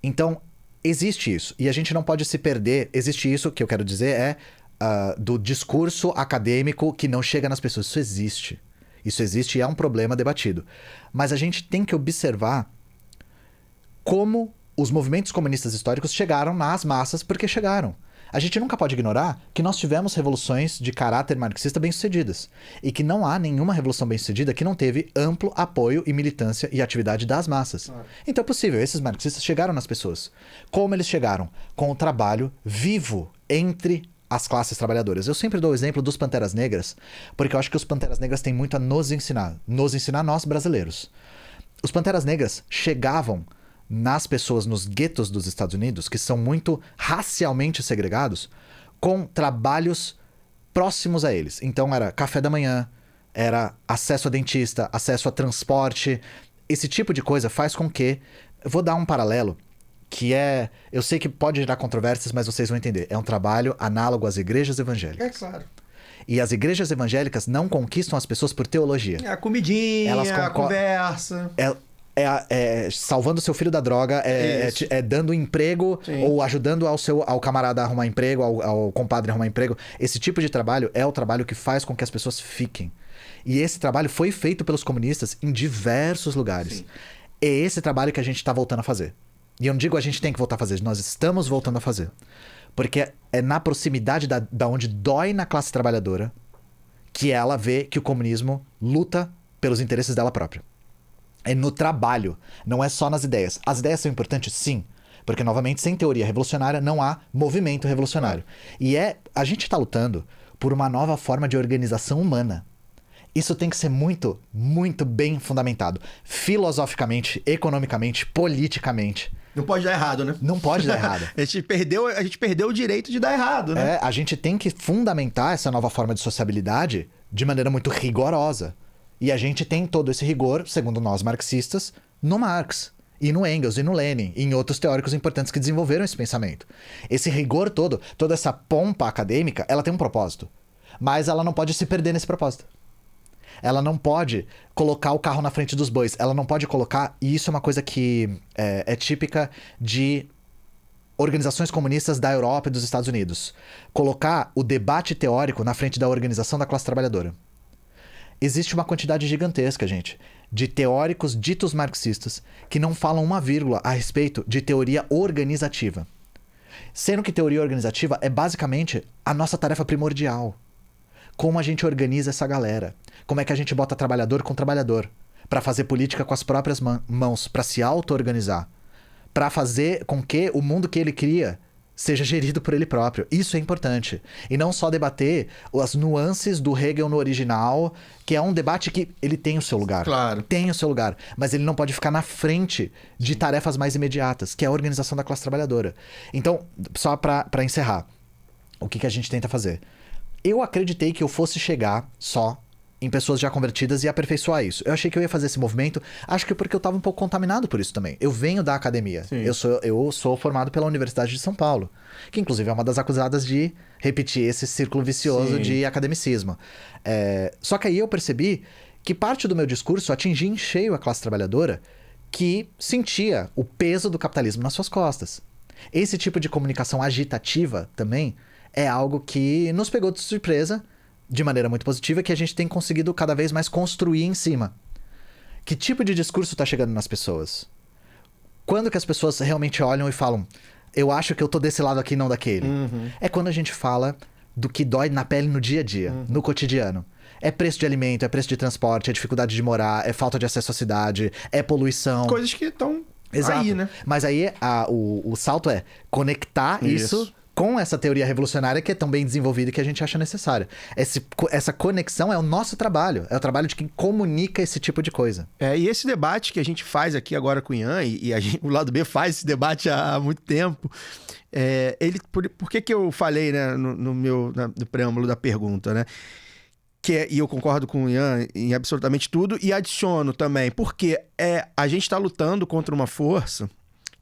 Então, existe isso. E a gente não pode se perder. Existe isso, que eu quero dizer, do discurso acadêmico que não chega nas pessoas. Isso existe. Isso existe e é um problema debatido. Mas a gente tem que observar como os movimentos comunistas históricos chegaram nas massas, porque chegaram. A gente nunca pode ignorar que nós tivemos revoluções de caráter marxista bem-sucedidas. E que não há nenhuma revolução bem-sucedida que não teve amplo apoio e militância e atividade das massas. Então é possível, esses marxistas chegaram nas pessoas. Como eles chegaram? Com o trabalho vivo entre as classes trabalhadoras. Eu sempre dou o exemplo dos Panteras Negras, porque eu acho que os Panteras Negras têm muito a nos ensinar nós brasileiros. Os Panteras Negras chegavam nas pessoas nos guetos dos Estados Unidos, que são muito racialmente segregados, com trabalhos próximos a eles. Então era café da manhã, era acesso a dentista, acesso a transporte. Esse tipo de coisa faz com que... Eu vou dar um paralelo, que é... Eu sei que pode gerar controvérsias, mas vocês vão entender. É um trabalho análogo às igrejas evangélicas. É claro. E as igrejas evangélicas não conquistam as pessoas por teologia. A comidinha, a conversa... salvando seu filho da droga, dando emprego, Sim. ou ajudando ao camarada a arrumar emprego, ao compadre a arrumar emprego. Esse tipo de trabalho é o trabalho que faz com que as pessoas fiquem. E esse trabalho foi feito pelos comunistas em diversos lugares. Sim. É esse trabalho que a gente está voltando a fazer. E eu não digo a gente tem que voltar a fazer, nós estamos voltando a fazer. Porque é na proximidade da onde dói na classe trabalhadora que ela vê que o comunismo luta pelos interesses dela própria. É no trabalho, não é só nas ideias. As ideias são importantes, sim. Porque, novamente, sem teoria revolucionária, não há movimento revolucionário. E a gente está lutando por uma nova forma de organização humana. Isso tem que ser muito, muito bem fundamentado. Filosoficamente, economicamente, politicamente. Não pode dar errado, né? Não pode dar errado. A gente perdeu o direito de dar errado, né? A gente tem que fundamentar essa nova forma de sociabilidade de maneira muito rigorosa. E a gente tem todo esse rigor, segundo nós marxistas, no Marx, e no Engels, e no Lenin, e em outros teóricos importantes que desenvolveram esse pensamento. Esse rigor todo, toda essa pompa acadêmica, ela tem um propósito. Mas ela não pode se perder nesse propósito. Ela não pode colocar o carro na frente dos bois. Ela não pode colocar... E isso é uma coisa que é típica de organizações comunistas da Europa e dos Estados Unidos. Colocar o debate teórico na frente da organização da classe trabalhadora. Existe uma quantidade gigantesca, gente, de teóricos ditos marxistas que não falam uma vírgula a respeito de teoria organizativa. Sendo que teoria organizativa é basicamente a nossa tarefa primordial. Como a gente organiza essa galera? Como é que a gente bota trabalhador com trabalhador? Para fazer política com as próprias mãos, para se auto-organizar. Para fazer com que o mundo que ele cria seja gerido por ele próprio. Isso é importante. E não só debater as nuances do Hegel no original, que é um debate que ele tem o seu lugar. Claro. Tem o seu lugar. Mas ele não pode ficar na frente de tarefas mais imediatas, que é a organização da classe trabalhadora. Então, só para encerrar, o que a gente tenta fazer? Eu acreditei que eu fosse chegar só em pessoas já convertidas e aperfeiçoar isso. Eu achei que eu ia fazer esse movimento, acho que porque eu estava um pouco contaminado por isso também. Eu venho da academia. Eu sou formado pela Universidade de São Paulo, que inclusive é uma das acusadas de repetir esse círculo vicioso de academicismo. Só que aí eu percebi que parte do meu discurso atingia em cheio a classe trabalhadora que sentia o peso do capitalismo nas suas costas. Esse tipo de comunicação agitativa também é algo que nos pegou de surpresa, de maneira muito positiva, que a gente tem conseguido cada vez mais construir em cima. Que tipo de discurso está chegando nas pessoas? Quando que as pessoas realmente olham e falam, eu acho que eu tô desse lado aqui, não daquele? É quando a gente fala do que dói na pele no dia a dia, no cotidiano. É preço de alimento, é preço de transporte, é dificuldade de morar, é falta de acesso à cidade, é poluição. Coisas que estão aí, né? Mas aí o salto é conectar isso com essa teoria revolucionária que é tão bem desenvolvida e que a gente acha necessária. Essa conexão é o nosso trabalho. É o trabalho de quem comunica esse tipo de coisa. E esse debate que a gente faz aqui agora com o Ian, o lado B faz esse debate há muito tempo, por que eu falei, né, no preâmbulo da pergunta, né? E eu concordo com o Ian em absolutamente tudo, e adiciono também, porque a gente está lutando contra uma força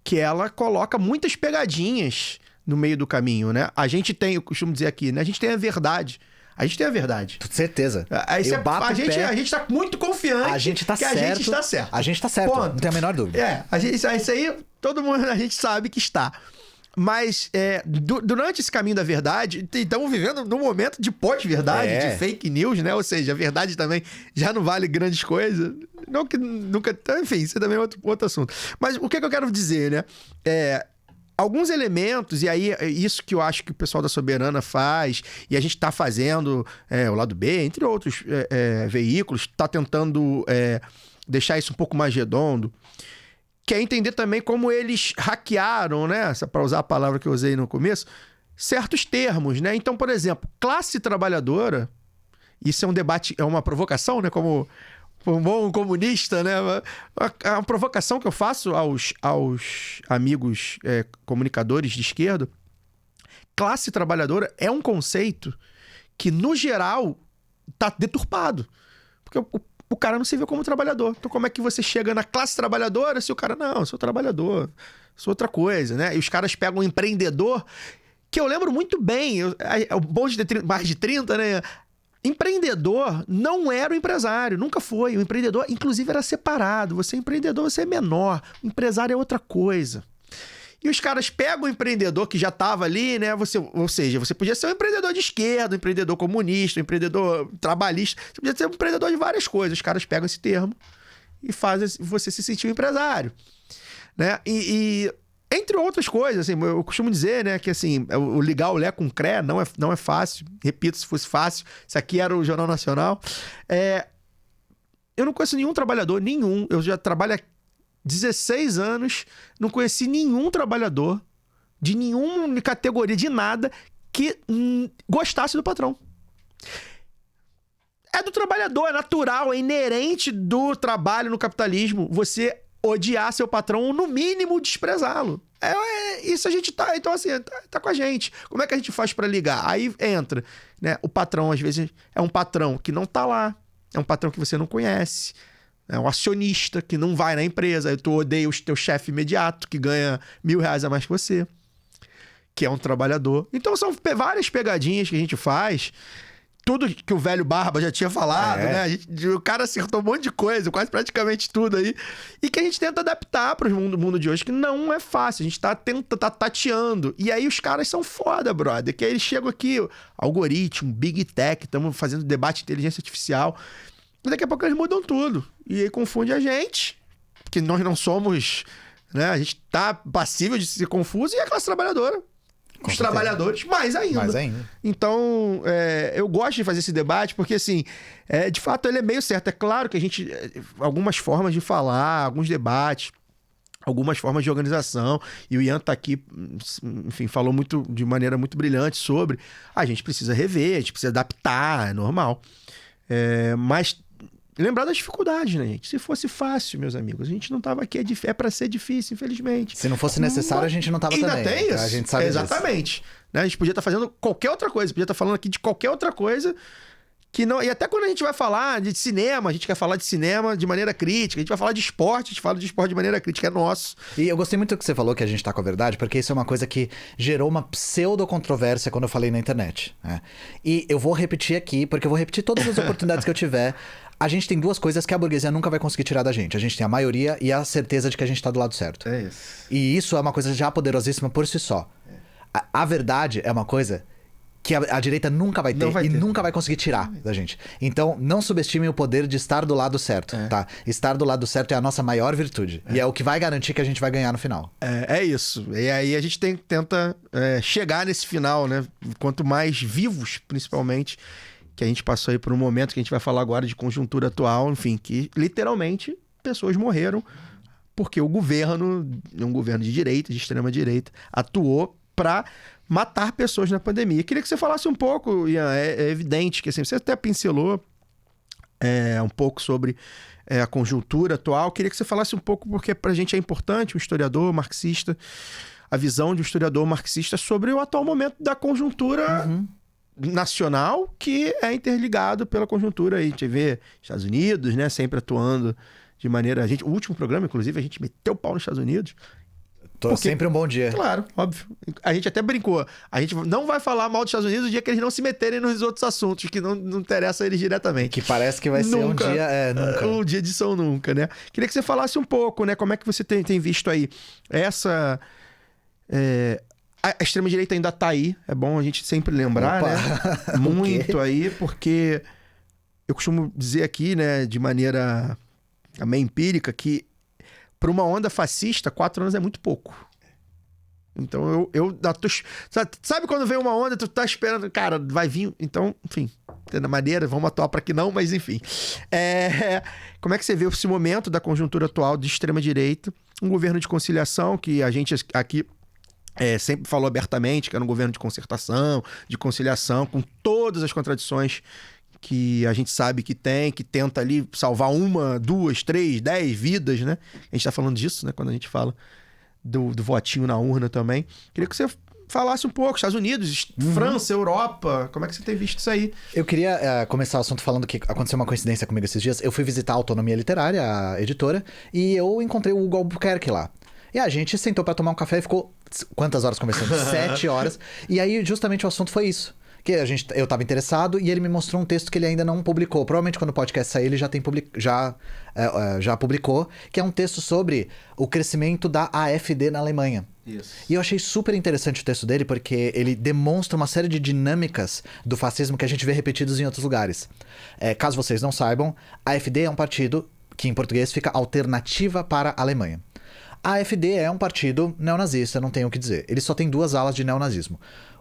que ela coloca muitas pegadinhas no meio do caminho, né? A gente tem, eu costumo dizer aqui, né? A gente tem a verdade. A gente tem a verdade. Com certeza. A gente tá muito confiante a gente tá que certo, a gente está certo. A gente tá certo, Ponto. Não tem a menor dúvida. Isso aí, todo mundo, a gente sabe que está. Mas durante esse caminho da verdade, estamos vivendo num momento de pós-verdade, de fake news, né? Ou seja, a verdade também já não vale grandes coisas. Não que nunca... Enfim, isso também é outro assunto. Mas o que eu quero dizer, né? alguns elementos, e aí isso que eu acho que o pessoal da Soberana faz, e a gente está fazendo, o Lado B, entre outros veículos, está tentando deixar isso um pouco mais redondo, que é entender também como eles hackearam, né, para usar a palavra que eu usei no começo, certos termos, né? Então, por exemplo, classe trabalhadora, isso é um debate, é uma provocação, né, como um bom comunista, né? A provocação que eu faço aos amigos comunicadores de esquerda, classe trabalhadora é um conceito que, no geral, tá deturpado. Porque o cara não se vê como trabalhador. Então, como é que você chega na classe trabalhadora se o cara... Não, eu sou trabalhador, sou outra coisa, né? E os caras pegam um empreendedor, que eu lembro muito bem, o bom de ter mais de 30, né? Empreendedor não era o empresário, nunca foi. O empreendedor, inclusive, era separado. Você é empreendedor, você é menor. O empresário é outra coisa. E os caras pegam o empreendedor que já estava ali, né? Ou seja, você podia ser um empreendedor de esquerda, um empreendedor comunista, um empreendedor trabalhista. Você podia ser um empreendedor de várias coisas. Os caras pegam esse termo e fazem você se sentir um empresário, né? Entre outras coisas, assim, eu costumo dizer, né, que assim, o ligar o Lé com o CRE não é fácil. Repito, se fosse fácil, isso aqui era o Jornal Nacional. Eu não conheço nenhum trabalhador, nenhum. Eu já trabalho há 16 anos, não conheci nenhum trabalhador de nenhuma categoria, de nada, que gostasse do patrão. É do trabalhador, é natural, é inerente do trabalho no capitalismo você odiar seu patrão ou, no mínimo, desprezá-lo. Isso a gente tá... Então, assim, tá com a gente. Como é que a gente faz pra ligar? Aí entra, né? O patrão, às vezes, é um patrão que não tá lá. É um patrão que você não conhece. É um acionista que não vai na empresa. Aí tu odeia o teu chefe imediato, que ganha R$1.000 a mais que você. Que é um trabalhador. Então, são várias pegadinhas que a gente faz... Tudo que o velho Barba já tinha falado, né? O cara acertou um monte de coisa, quase praticamente tudo aí. E que a gente tenta adaptar para o mundo de hoje, que não é fácil. A gente tá tateando. E aí os caras são foda, brother. Que aí eles chegam aqui, algoritmo, Big Tech, estamos fazendo debate de inteligência artificial. E daqui a pouco eles mudam tudo. E aí confunde a gente, que nós não somos... né? A gente tá passível de ser confuso, e a classe trabalhadora. Os trabalhadores, mais ainda. Então, eu gosto de fazer esse debate porque, assim, de fato, ele é meio certo. É claro que a gente... algumas formas de falar, alguns debates, algumas formas de organização, e o Ian tá aqui, enfim, falou de maneira muito brilhante sobre... A gente precisa rever, a gente precisa adaptar, é normal. Mas... lembrar das dificuldades, né, gente? Se fosse fácil, meus amigos, a gente não tava aqui. É pra ser difícil, infelizmente. Se não fosse necessário, a gente não tava ainda também. Tem isso. A gente sabe exatamente. Né? A gente podia estar fazendo qualquer outra coisa. Podia estar falando aqui de qualquer outra coisa que não... E até quando a gente vai falar de cinema, a gente quer falar de cinema de maneira crítica. A gente vai falar de esporte, a gente fala de esporte de maneira crítica. É nosso. E eu gostei muito do que você falou, que a gente tá com a verdade, porque isso é uma coisa que gerou uma pseudo-controvérsia quando eu falei na internet. Né? E eu vou repetir aqui, porque eu vou repetir todas as oportunidades que eu tiver. A gente tem duas coisas que a burguesia nunca vai conseguir tirar da gente. A gente tem a maioria e a certeza de que a gente tá do lado certo. É isso. E isso é uma coisa já poderosíssima por si só. A verdade é uma coisa que a direita nunca vai ter nunca vai conseguir tirar da gente. Então, não subestimem o poder de estar do lado certo, tá? Estar do lado certo é a nossa maior virtude. E é o que vai garantir que a gente vai ganhar no final. É isso. E aí a gente tenta chegar nesse final, né? Quanto mais vivos, principalmente... que a gente passou aí por um momento que a gente vai falar agora de conjuntura atual, enfim, que literalmente pessoas morreram porque o governo, um governo de direita, de extrema direita, atuou para matar pessoas na pandemia. Queria que você falasse um pouco, Ian, é evidente que assim, você até pincelou um pouco sobre a conjuntura atual. Queria que você falasse um pouco, porque pra gente é importante, um historiador marxista, a visão de um historiador marxista sobre o atual momento da conjuntura nacional, que é interligado pela conjuntura aí. A gente vê Estados Unidos, né, sempre atuando de maneira... o último programa, inclusive, a gente meteu o pau nos Estados Unidos. Sempre um bom dia. Claro, óbvio. A gente até brincou. A gente não vai falar mal dos Estados Unidos o dia que eles não se meterem nos outros assuntos, que não interessam eles diretamente. Que parece que vai ser um dia... nunca. Um dia de São Nunca, né? Queria que você falasse um pouco, né? Como é que você tem visto aí essa... A extrema-direita ainda tá aí, é bom a gente sempre lembrar, né? Muito aí, porque eu costumo dizer aqui, né, de maneira meio empírica, que para uma onda fascista, 4 anos é muito pouco. Então sabe quando vem uma onda, tu tá esperando, cara, vai vir. Então, enfim, da maneira, vamos atuar para que não, mas enfim. Como é que você vê esse momento da conjuntura atual de extrema-direita? Um governo de conciliação, que a gente aqui sempre falou abertamente, que era um governo de concertação, de conciliação, com todas as contradições que a gente sabe que tem, que tenta ali salvar 1, 2, 3, 10 vidas, né? A gente tá falando disso, né? Quando a gente fala do votinho na urna também. Queria que você falasse um pouco, Estados Unidos, França, Europa, como é que você tem visto isso aí? Eu queria começar o assunto falando que aconteceu uma coincidência comigo esses dias. Eu fui visitar a Autonomia Literária, a editora, e eu encontrei o Hugo Albuquerque lá. E a gente sentou pra tomar um café e ficou... Quantas horas conversando? 7 horas. E aí, justamente, o assunto foi isso. Que eu tava interessado e ele me mostrou um texto que ele ainda não publicou. Provavelmente quando o podcast sair ele já publicou, que é um texto sobre o crescimento da AfD na Alemanha. Isso. E eu achei super interessante o texto dele porque ele demonstra uma série de dinâmicas do fascismo que a gente vê repetidos em outros lugares. Caso vocês não saibam, a AfD é um partido que em português fica Alternativa para a Alemanha. A AfD é um partido neonazista, não tenho o que dizer. Ele só tem 2 alas de neonazismo.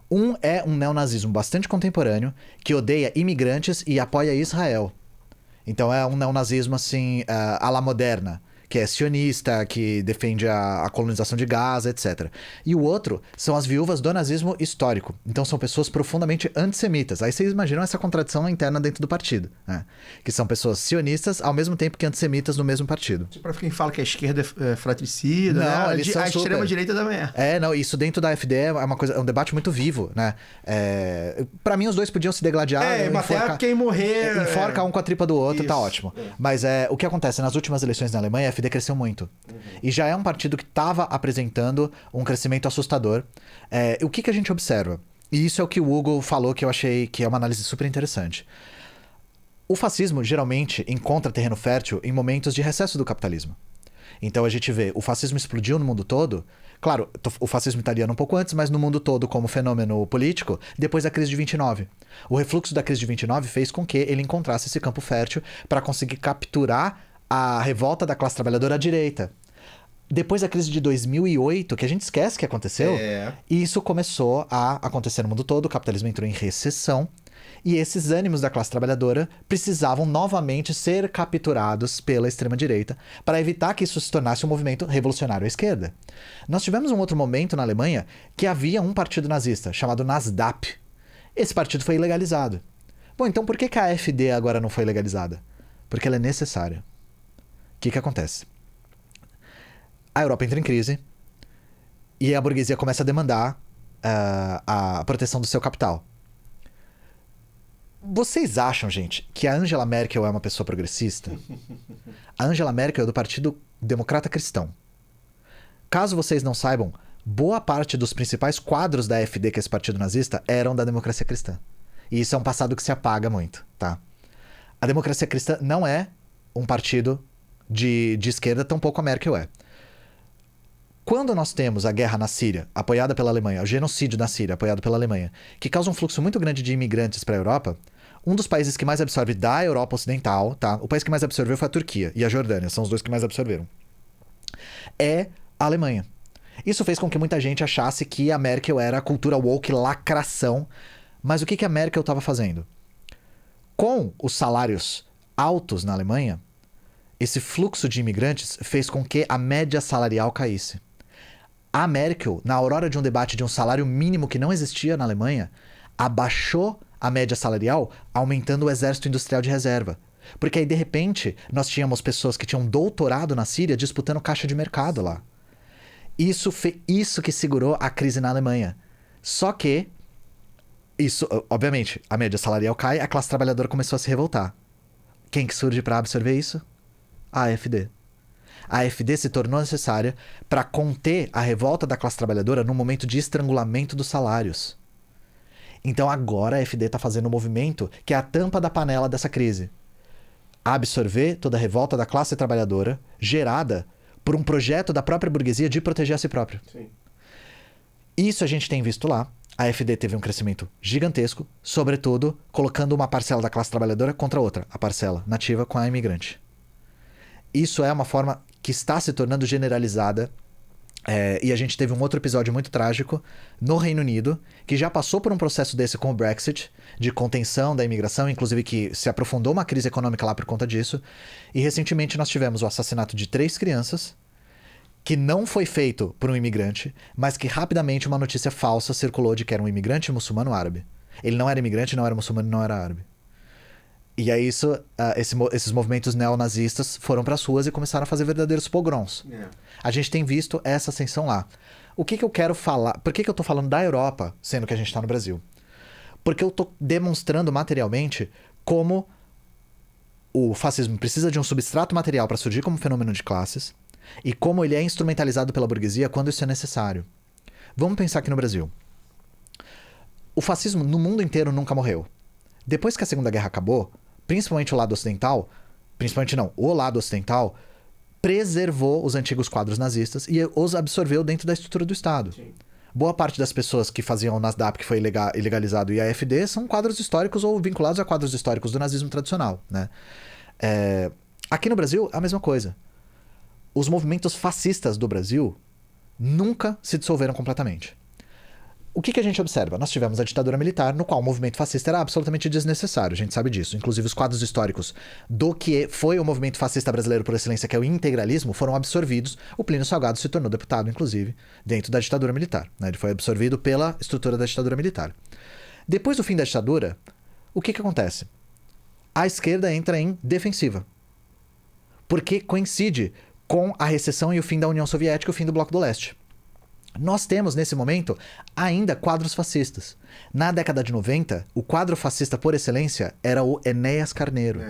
Um é um neonazismo bastante contemporâneo, que odeia imigrantes e apoia Israel. Então é um neonazismo assim, à la moderna, que é sionista, que defende a colonização de Gaza, etc. E o outro são as viúvas do nazismo histórico. Então são pessoas profundamente antissemitas. Aí vocês imaginam essa contradição interna dentro do partido, né? Que são pessoas sionistas ao mesmo tempo que antissemitas no mesmo partido. Para quem fala que a esquerda é fratricida, não, né? Eles são a super... extrema-direita também não, isso dentro da AfD é um debate muito vivo, né? Pra mim, os dois podiam se degladiar. Até quem morrer... Enforca um com a tripa do outro, isso, tá ótimo. Mas o que acontece? Nas últimas eleições na Alemanha, a AfD cresceu muito. E já é um partido que estava apresentando um crescimento assustador. O que a gente observa? E isso é o que o Hugo falou, que eu achei que é uma análise super interessante. O fascismo, geralmente, encontra terreno fértil em momentos de recesso do capitalismo. Então a gente vê, o fascismo explodiu no mundo todo. Claro, o fascismo italiano um pouco antes, mas no mundo todo como fenômeno político, depois da crise de 29. O refluxo da crise de 29 fez com que ele encontrasse esse campo fértil para conseguir capturar a revolta da classe trabalhadora à direita. Depois da crise de 2008, que a gente esquece que aconteceu, isso começou a acontecer no mundo todo, o capitalismo entrou em recessão, e esses ânimos da classe trabalhadora precisavam novamente ser capturados pela extrema-direita para evitar que isso se tornasse um movimento revolucionário à esquerda. Nós tivemos um outro momento na Alemanha que havia um partido nazista, chamado NSDAP. Esse partido foi ilegalizado. Bom, então por que a AfD agora não foi legalizada? Porque ela é necessária. O que acontece? A Europa entra em crise e a burguesia começa a demandar a proteção do seu capital. Vocês acham, gente, que a Angela Merkel é uma pessoa progressista? A Angela Merkel é do Partido Democrata Cristão. Caso vocês não saibam, boa parte dos principais quadros da AfD, que é esse partido nazista, eram da Democracia Cristã. E isso é um passado que se apaga muito, tá? A Democracia Cristã não é um partido de esquerda, tampouco a Merkel é. Quando nós temos a guerra na Síria, apoiada pela Alemanha, o genocídio na Síria, apoiado pela Alemanha, que causa um fluxo muito grande de imigrantes para a Europa, um dos países que mais absorve da Europa Ocidental, tá? O país que mais absorveu foi a Turquia e a Jordânia, são os dois que mais absorveram. É a Alemanha. Isso fez com que muita gente achasse que a Merkel era a cultura woke, lacração. Mas o que a Merkel estava fazendo? Com os salários altos na Alemanha, esse fluxo de imigrantes fez com que a média salarial caísse. A Merkel, na aurora de um debate de um salário mínimo que não existia na Alemanha, abaixou a média salarial, aumentando o exército industrial de reserva. Porque aí, de repente, nós tínhamos pessoas que tinham doutorado na Síria disputando caixa de mercado lá. Isso que segurou a crise na Alemanha. Só que, isso, obviamente, a média salarial cai, a classe trabalhadora começou a se revoltar. Quem que surge para absorver isso? A AfD. A AfD se tornou necessária para conter a revolta da classe trabalhadora no momento de estrangulamento dos salários. Então agora a AfD está fazendo um movimento que é a tampa da panela dessa crise. Absorver toda a revolta da classe trabalhadora gerada por um projeto da própria burguesia de proteger a si própria. Sim. Isso a gente tem visto lá. A AfD teve um crescimento gigantesco, sobretudo colocando uma parcela da classe trabalhadora contra outra, a parcela nativa com a imigrante. Isso é uma forma que está se tornando generalizada E a gente teve um outro episódio muito trágico no Reino Unido, que já passou por um processo desse com o Brexit, de contenção da imigração, inclusive que se aprofundou uma crise econômica lá por conta disso. E recentemente nós tivemos o assassinato de 3 crianças, que não foi feito por um imigrante, mas que rapidamente uma notícia falsa circulou de que era um imigrante muçulmano árabe. Ele não era imigrante, não era muçulmano, não era árabe. E aí esses movimentos neonazistas foram para as ruas e começaram a fazer verdadeiros pogroms. A gente tem visto essa ascensão lá. O que eu quero falar? Por que eu tô falando da Europa, sendo que a gente tá no Brasil? Porque eu tô demonstrando materialmente como o fascismo precisa de um substrato material para surgir como fenômeno de classes e como ele é instrumentalizado pela burguesia quando isso é necessário. Vamos pensar aqui no Brasil. O fascismo no mundo inteiro nunca morreu. Depois que a Segunda Guerra acabou, principalmente o lado ocidental, o lado ocidental preservou os antigos quadros nazistas e os absorveu dentro da estrutura do Estado. Sim. Boa parte das pessoas que faziam o NASDAP, que foi ilegalizado, e a AfD, são quadros históricos ou vinculados a quadros históricos do nazismo tradicional, né? Aqui no Brasil, a mesma coisa. Os movimentos fascistas do Brasil nunca se dissolveram completamente. O que a gente observa? Nós tivemos a ditadura militar, no qual o movimento fascista era absolutamente desnecessário, a gente sabe disso. Inclusive, os quadros históricos do que foi o movimento fascista brasileiro por excelência, que é o integralismo, foram absorvidos. O Plínio Salgado se tornou deputado, inclusive, dentro da ditadura militar, né? Ele foi absorvido pela estrutura da ditadura militar. Depois do fim da ditadura, o que acontece? A esquerda entra em defensiva. Porque coincide com a recessão e o fim da União Soviética e o fim do Bloco do Leste. Nós temos, nesse momento, ainda quadros fascistas. Na década de 90, o quadro fascista por excelência era o Enéas Carneiro.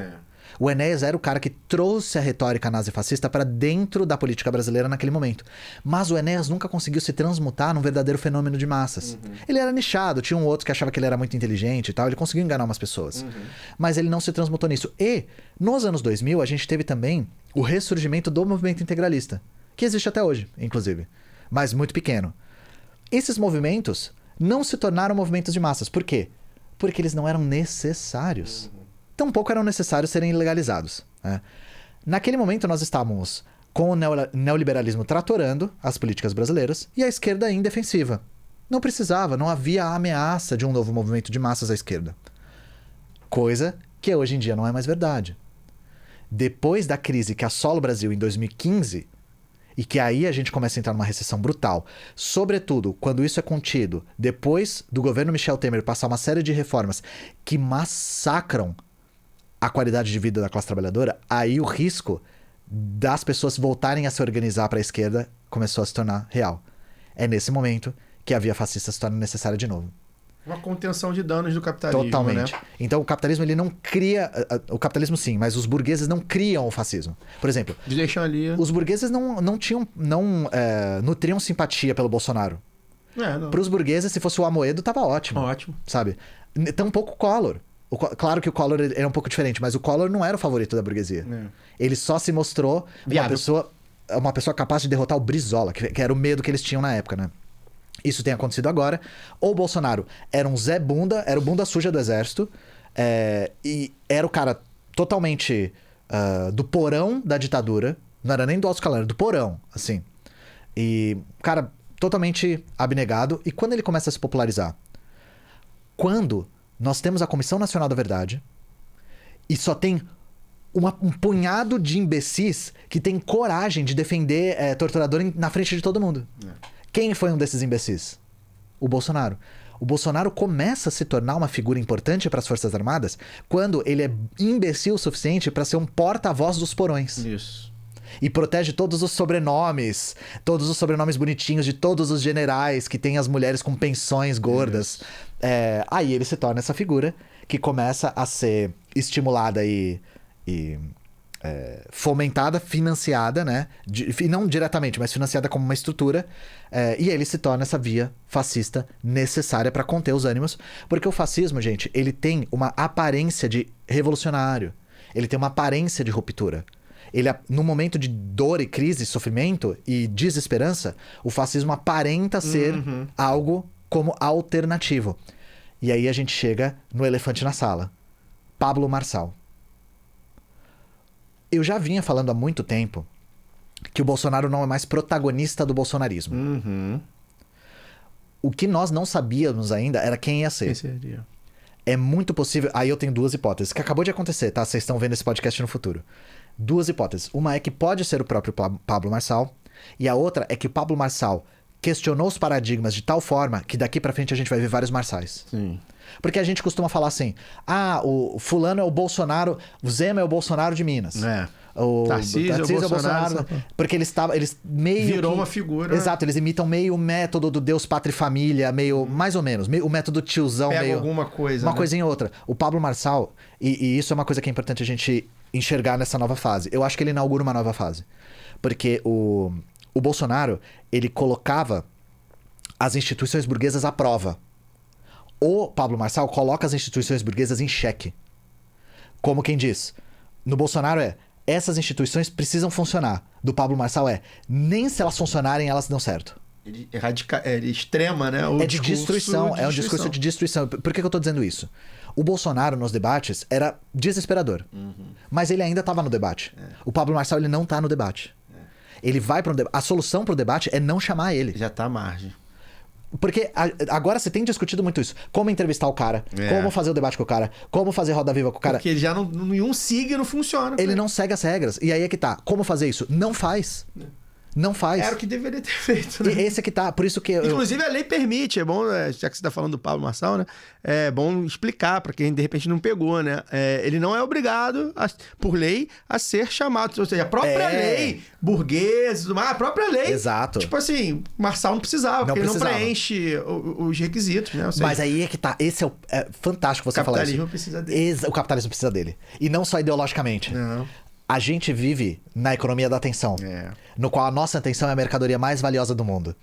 O Enéas era o cara que trouxe a retórica nazifascista para dentro da política brasileira naquele momento. Mas o Enéas nunca conseguiu se transmutar num verdadeiro fenômeno de massas. Ele era nichado, tinha um outro que achava que ele era muito inteligente e tal, ele conseguiu enganar umas pessoas. Mas ele não se transmutou nisso. E, nos anos 2000, a gente teve também o ressurgimento do movimento integralista, que existe até hoje, inclusive, mas muito pequeno. Esses movimentos não se tornaram movimentos de massas. Por quê? Porque eles não eram necessários. Tampouco eram necessários serem legalizados, né? Naquele momento nós estávamos com o neoliberalismo tratorando as políticas brasileiras e a esquerda indefensiva. Não precisava, não havia a ameaça de um novo movimento de massas à esquerda. Coisa que hoje em dia não é mais verdade. Depois da crise que assola o Brasil em 2015, e que aí a gente começa a entrar numa recessão brutal, sobretudo quando isso é contido depois do governo Michel Temer passar uma série de reformas que massacram a qualidade de vida da classe trabalhadora, aí o risco das pessoas voltarem a se organizar para a esquerda começou a se tornar real. É nesse momento que a via fascista se torna necessária de novo. Uma contenção de danos do capitalismo, totalmente, né? Então o capitalismo ele não cria... O capitalismo sim, mas os burgueses não criam o fascismo. Por exemplo, deixam ali... os burgueses não nutriam simpatia pelo Bolsonaro. Para os burgueses, se fosse o Amoedo, tava ótimo. Ótimo. Sabe? Tampouco o Collor. Claro que o Collor era um pouco diferente, mas o Collor não era o favorito da burguesia. Ele só se mostrou uma pessoa capaz de derrotar o Brizola, que era o medo que eles tinham na época, né? Isso tem acontecido agora. Ou o Bolsonaro era um Zé Bunda, era o bunda suja do exército, e era o cara totalmente do porão da ditadura, não era nem do alto escalão, era do porão, assim. E, cara, totalmente abnegado. E quando ele começa a se popularizar? Quando nós temos a Comissão Nacional da Verdade e só tem um punhado de imbecis que tem coragem de defender torturador na frente de todo mundo. Quem foi um desses imbecis? O Bolsonaro. O Bolsonaro começa a se tornar uma figura importante para as Forças Armadas quando ele é imbecil o suficiente para ser um porta-voz dos porões. Isso. E protege todos os sobrenomes bonitinhos de todos os generais que têm as mulheres com pensões gordas. Aí ele se torna essa figura que começa a ser estimulada e fomentada, financiada, né? Não diretamente, mas financiada como uma estrutura. E ele se torna essa via fascista necessária para conter os ânimos. Porque o fascismo, gente, ele tem uma aparência de revolucionário. Ele tem uma aparência de ruptura. No momento de dor e crise, sofrimento e desesperança, o fascismo aparenta ser algo como alternativo. E aí a gente chega no elefante na sala. Pablo Marçal. Eu já vinha falando há muito tempo que o Bolsonaro não é mais protagonista do bolsonarismo. Uhum. O que nós não sabíamos ainda era quem ia ser. Quem seria? É muito possível... Aí eu tenho duas hipóteses, que acabou de acontecer, tá? Vocês estão vendo esse podcast no futuro. Duas hipóteses. Uma é que pode ser o próprio Pablo Marçal, e a outra é que o Pablo Marçal questionou os paradigmas de tal forma que daqui pra frente a gente vai ver vários Marçais. Sim. Porque a gente costuma falar assim, o fulano é o Bolsonaro, o Zema é o Bolsonaro de Minas. O Tarcísio é o Bolsonaro. Porque eles meio virou que... uma figura. Exato, eles imitam meio o método do Deus, Pátria e Família, meio, mais ou menos, o método tiozão. Pega meio, alguma coisa, uma né? coisinha ou outra. O Pablo Marçal, e isso é uma coisa que é importante a gente enxergar nessa nova fase. Eu acho que ele inaugura uma nova fase. Porque o Bolsonaro, ele colocava as instituições burguesas à prova. O Pablo Marçal coloca as instituições burguesas em xeque. Como quem diz, no Bolsonaro essas instituições precisam funcionar. Do Pablo Marçal nem se elas funcionarem, elas dão certo. Ele extrema, né? O de destruição. É um discurso de destruição. Por que eu tô dizendo isso? O Bolsonaro, nos debates, era desesperador. Mas ele ainda estava no debate. O Pablo Marçal, ele não tá no debate. Ele vai para um debate. A solução pro debate é não chamar ele. Já tá à margem. Porque agora você tem discutido muito isso. Como entrevistar o cara, como fazer o debate com o cara, como fazer roda viva com o cara. Porque ele já nenhum signo funciona. Ele não segue as regras. E aí é que tá. Como fazer isso? Não faz. Não faz. Era o que deveria ter feito, né? E esse é que tá. Por isso que Inclusive, a lei permite. É bom, já que você tá falando do Pablo Marçal, né? É bom explicar pra quem de repente não pegou, né? Ele não é obrigado, por lei, a ser chamado. Ou seja, a própria lei burguesa, tudo mais, a própria lei. Exato. Tipo assim, Marçal não precisava, porque ele não preenche os requisitos, né? Ou seja, mas aí é que tá. Esse é fantástico você falar isso. O capitalismo precisa dele. O capitalismo precisa dele. E não só ideologicamente. Não. A gente vive na economia da atenção, no qual a nossa atenção é a mercadoria mais valiosa do mundo.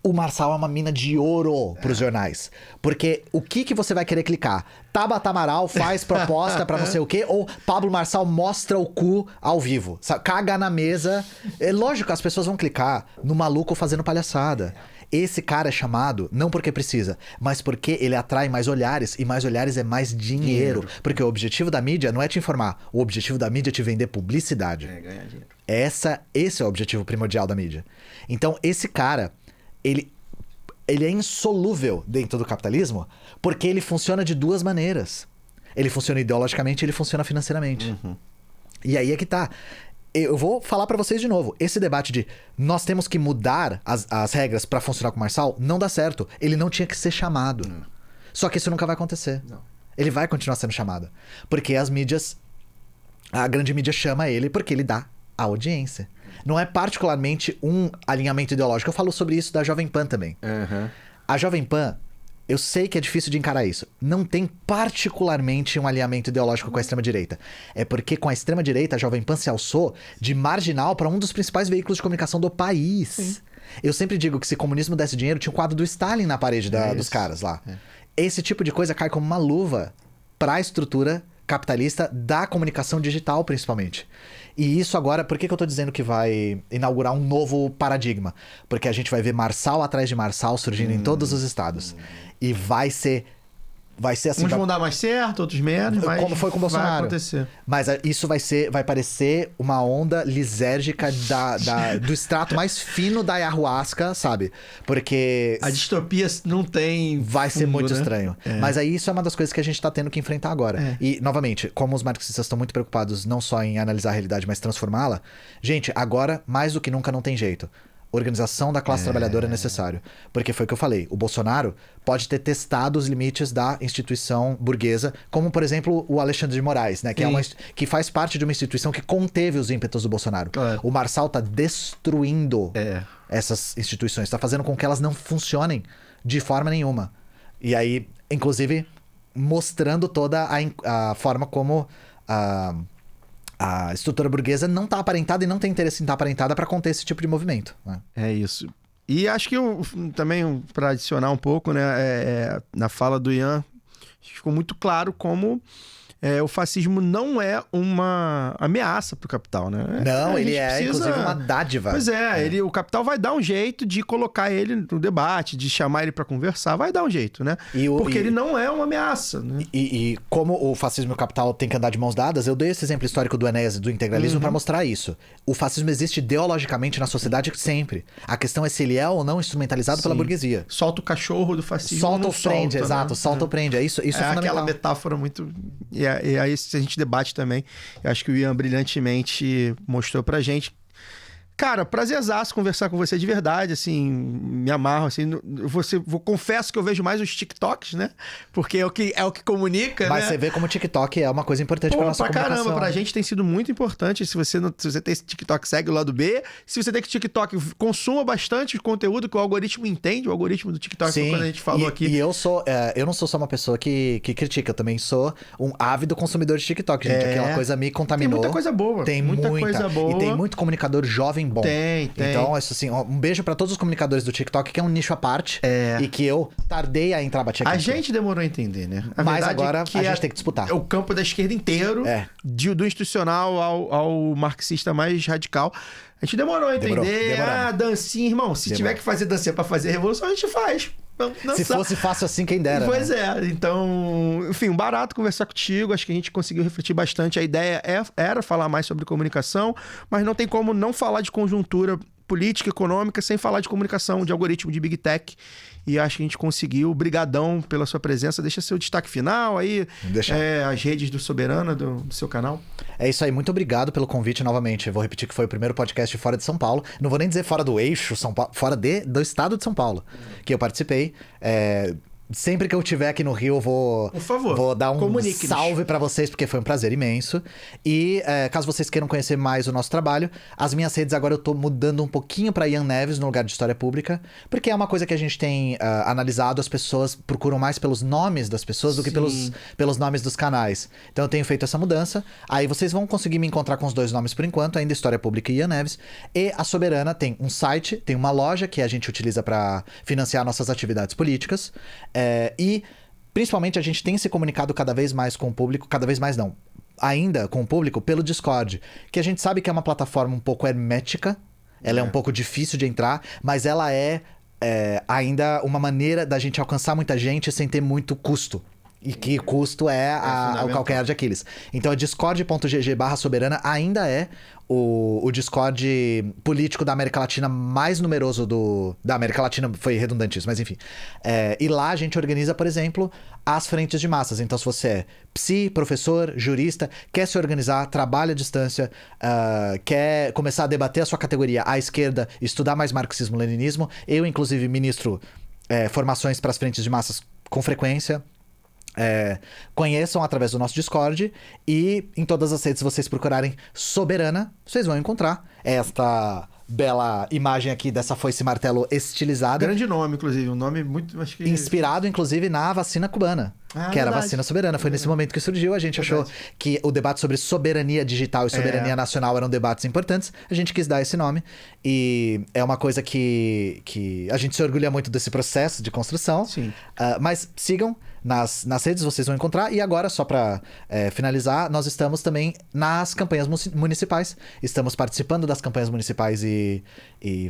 O Marçal é uma mina de ouro pros jornais. Porque o que você vai querer clicar? Tabata Amaral faz proposta pra não sei o quê, ou Pablo Marçal mostra o cu ao vivo. Sabe? Caga na mesa. É lógico, as pessoas vão clicar no maluco fazendo palhaçada. Esse cara é chamado não porque precisa, mas porque ele atrai mais olhares, e mais olhares é mais dinheiro. Porque o objetivo da mídia não é te informar, o objetivo da mídia é te vender publicidade. Ganhar dinheiro. Esse é o objetivo primordial da mídia. Então, esse cara, ele é insolúvel dentro do capitalismo porque ele funciona de duas maneiras. Ele funciona ideologicamente e ele funciona financeiramente. E aí é que tá. Eu vou falar pra vocês de novo. Esse debate de nós temos que mudar as regras pra funcionar com o Marçal não dá certo. Ele não tinha que ser chamado. Só que isso nunca vai acontecer. Não. Ele vai continuar sendo chamado. Porque as mídias... A grande mídia chama ele porque ele dá a audiência. Não é particularmente um alinhamento ideológico. Eu falo sobre isso da Jovem Pan também. A Jovem Pan... Eu sei que é difícil de encarar isso. Não tem particularmente um alinhamento ideológico com a extrema-direita. É porque com a extrema-direita a Jovem Pan se alçou de marginal para um dos principais veículos de comunicação do país. Sim. Eu sempre digo que se comunismo desse dinheiro, tinha um quadro do Stalin na parede dos caras lá. Esse tipo de coisa cai como uma luva para a estrutura capitalista da comunicação digital, principalmente. E isso agora, por que eu tô dizendo que vai inaugurar um novo paradigma? Porque a gente vai ver Marçal atrás de Marçal surgindo em todos os estados. E vai ser assim... Uns vão dar mais certo, outros menos, mas como foi com o Bolsonaro. Vai acontecer. Mas isso vai parecer uma onda lisérgica do extrato mais fino da ayahuasca, sabe? Porque... A distopia não tem vai ser muito estranho. Mas aí isso é uma das coisas que a gente tá tendo que enfrentar agora. E, novamente, como os marxistas estão muito preocupados não só em analisar a realidade, mas transformá-la, gente, agora, mais do que nunca, não tem jeito. Organização da classe trabalhadora é necessário. Porque foi o que eu falei. O Bolsonaro pode ter testado os limites da instituição burguesa, como, por exemplo, o Alexandre de Moraes, né? Que faz parte de uma instituição que conteve os ímpetos do Bolsonaro. O Marçal tá destruindo essas instituições. Tá fazendo com que elas não funcionem de forma nenhuma. E aí, inclusive, mostrando toda a forma como... A estrutura burguesa não está aparentada e não tem interesse em estar aparentada para conter esse tipo de movimento. Né? É isso. E acho que também, para adicionar um pouco, né, na fala do Ian, ficou muito claro como o fascismo não é uma ameaça pro capital, né? Não, A ele gente precisa... inclusive, uma dádiva. Pois é, o capital vai dar um jeito de colocar ele no debate, de chamar ele para conversar, vai dar um jeito, né? Porque ele não é uma ameaça, né? E como o fascismo e o capital têm que andar de mãos dadas, eu dei esse exemplo histórico do Enéas e do integralismo para mostrar isso. O fascismo existe ideologicamente na sociedade sempre. A questão é se ele é ou não instrumentalizado pela burguesia. Solta o cachorro do fascismo. Solta ou prende, exato. Solta ou prende. Isso é fundamental. Aquela metáfora muito... E aí, se a gente debate também, eu acho que o Ian brilhantemente mostrou pra gente. Cara, prazerzaço conversar com você de verdade, assim, me amarro, assim, confesso que eu vejo mais os TikToks, né? Porque é o que comunica, Mas né? você vê como o TikTok é uma coisa importante pra nossa comunicação. Caramba, pra gente tem sido muito importante. Se você tem esse TikTok, segue o lado B. Se você tem que TikTok, consuma bastante o conteúdo que o algoritmo entende, o algoritmo do TikTok, Sim, quando a gente falou aqui. E eu não sou só uma pessoa que critica, eu também sou um ávido consumidor de TikTok, gente. Aquela coisa me contaminou. Tem muita coisa boa. Tem muita coisa boa. E tem muito comunicador jovem bom. Tem. Então, isso assim, um beijo pra todos os comunicadores do TikTok, que é um nicho à parte. E que eu tardei a entrar bater aqui. A gente demorou a entender, né? Mas agora a gente tem que disputar. É o campo da esquerda inteiro, do institucional ao marxista mais radical. A gente demorou a entender. Dancinha, irmão. Se tiver que fazer dancinha pra fazer revolução, a gente faz. Se fosse fácil assim, quem dera. Pois é. Então, enfim, um barato conversar contigo. Acho que a gente conseguiu refletir bastante. A ideia era falar mais sobre comunicação, mas não tem como não falar de conjuntura política, econômica, sem falar de comunicação, de algoritmo, de Big Tech. E acho que a gente conseguiu. Brigadão pela sua presença. Deixa seu destaque final aí. As redes do Soberana, do seu canal. É isso aí. Muito obrigado pelo convite novamente. Eu vou repetir que foi o primeiro podcast fora de São Paulo. Não vou nem dizer fora do eixo São Paulo, fora do estado de São Paulo, que eu participei. Sempre que eu estiver aqui no Rio, eu vou dar um salve pra vocês, porque foi um prazer imenso. E caso vocês queiram conhecer mais o nosso trabalho, as minhas redes agora eu tô mudando um pouquinho pra Ian Neves no lugar de História Pública, porque é uma coisa que a gente tem analisado, as pessoas procuram mais pelos nomes das pessoas do que pelos nomes dos canais. Então eu tenho feito essa mudança. Aí vocês vão conseguir me encontrar com os dois nomes por enquanto, ainda História Pública e Ian Neves. E a Soberana tem um site, tem uma loja que a gente utiliza pra financiar nossas atividades políticas. E, principalmente, a gente tem se comunicado cada vez mais com o público, cada vez mais não, ainda com o público, pelo Discord, que a gente sabe que é uma plataforma um pouco hermética, ela é um pouco difícil de entrar, mas ela é ainda uma maneira da gente alcançar muita gente sem ter muito custo. E que custo é o calcanhar de Aquiles. Então, discord.gg/soberana ainda é o Discord político da América Latina mais numeroso da América Latina, foi redundante isso, mas enfim. E lá a gente organiza, por exemplo, as frentes de massas. Então, se você é psi, professor, jurista, quer se organizar, trabalha à distância, quer começar a debater a sua categoria à esquerda, estudar mais marxismo-leninismo, eu, inclusive, ministro formações para as frentes de massas com frequência. Conheçam através do nosso Discord e em todas as redes, se vocês procurarem Soberana, vocês vão encontrar esta bela imagem aqui dessa foice martelo estilizada. Grande nome, inclusive, um nome muito... Acho que... Inspirado, inclusive, na vacina cubana, que era a vacina soberana. Foi nesse momento que surgiu, a gente achou que o debate sobre soberania digital e soberania nacional eram debates importantes, a gente quis dar esse nome, e é uma coisa que a gente se orgulha muito desse processo de construção. Sim. Mas sigam nas redes, vocês vão encontrar. E agora, só para finalizar, nós estamos também nas campanhas municipais. Estamos participando das campanhas municipais e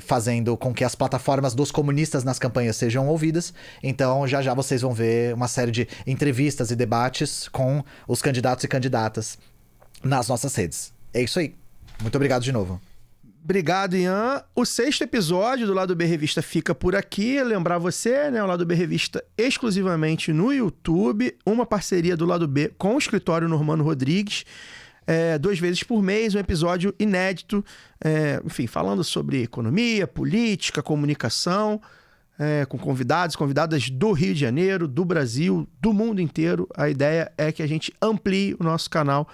fazendo com que as plataformas dos comunistas nas campanhas sejam ouvidas. Então, já vocês vão ver uma série de entrevistas e debates com os candidatos e candidatas nas nossas redes. É isso aí. Muito obrigado de novo. Obrigado, Ian. O 6º episódio do Lado B Revista fica por aqui. Lembrar você, né? O Lado B Revista exclusivamente no YouTube. Uma parceria do Lado B com o escritório Normando Rodrigues. 2 vezes por mês, um episódio inédito. Enfim, falando sobre economia, política, comunicação. Com convidados, convidadas do Rio de Janeiro, do Brasil, do mundo inteiro. A ideia é que a gente amplie o nosso canal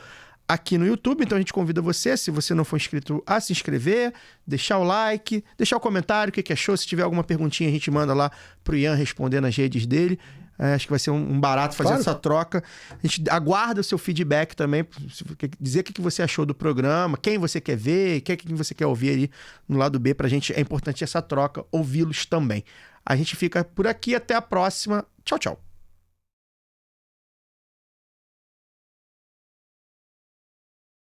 aqui no YouTube, então a gente convida você, se você não for inscrito, a se inscrever, deixar o like, deixar o comentário, o que achou, se tiver alguma perguntinha a gente manda lá pro Ian responder nas redes dele. Acho que vai ser um barato fazer essa troca. A gente aguarda o seu feedback também, dizer o que você achou do programa, quem você quer ver, quem você quer ouvir aí no lado B. Pra gente é importante essa troca, ouvi-los também. A gente fica por aqui, até a próxima. Tchau, tchau.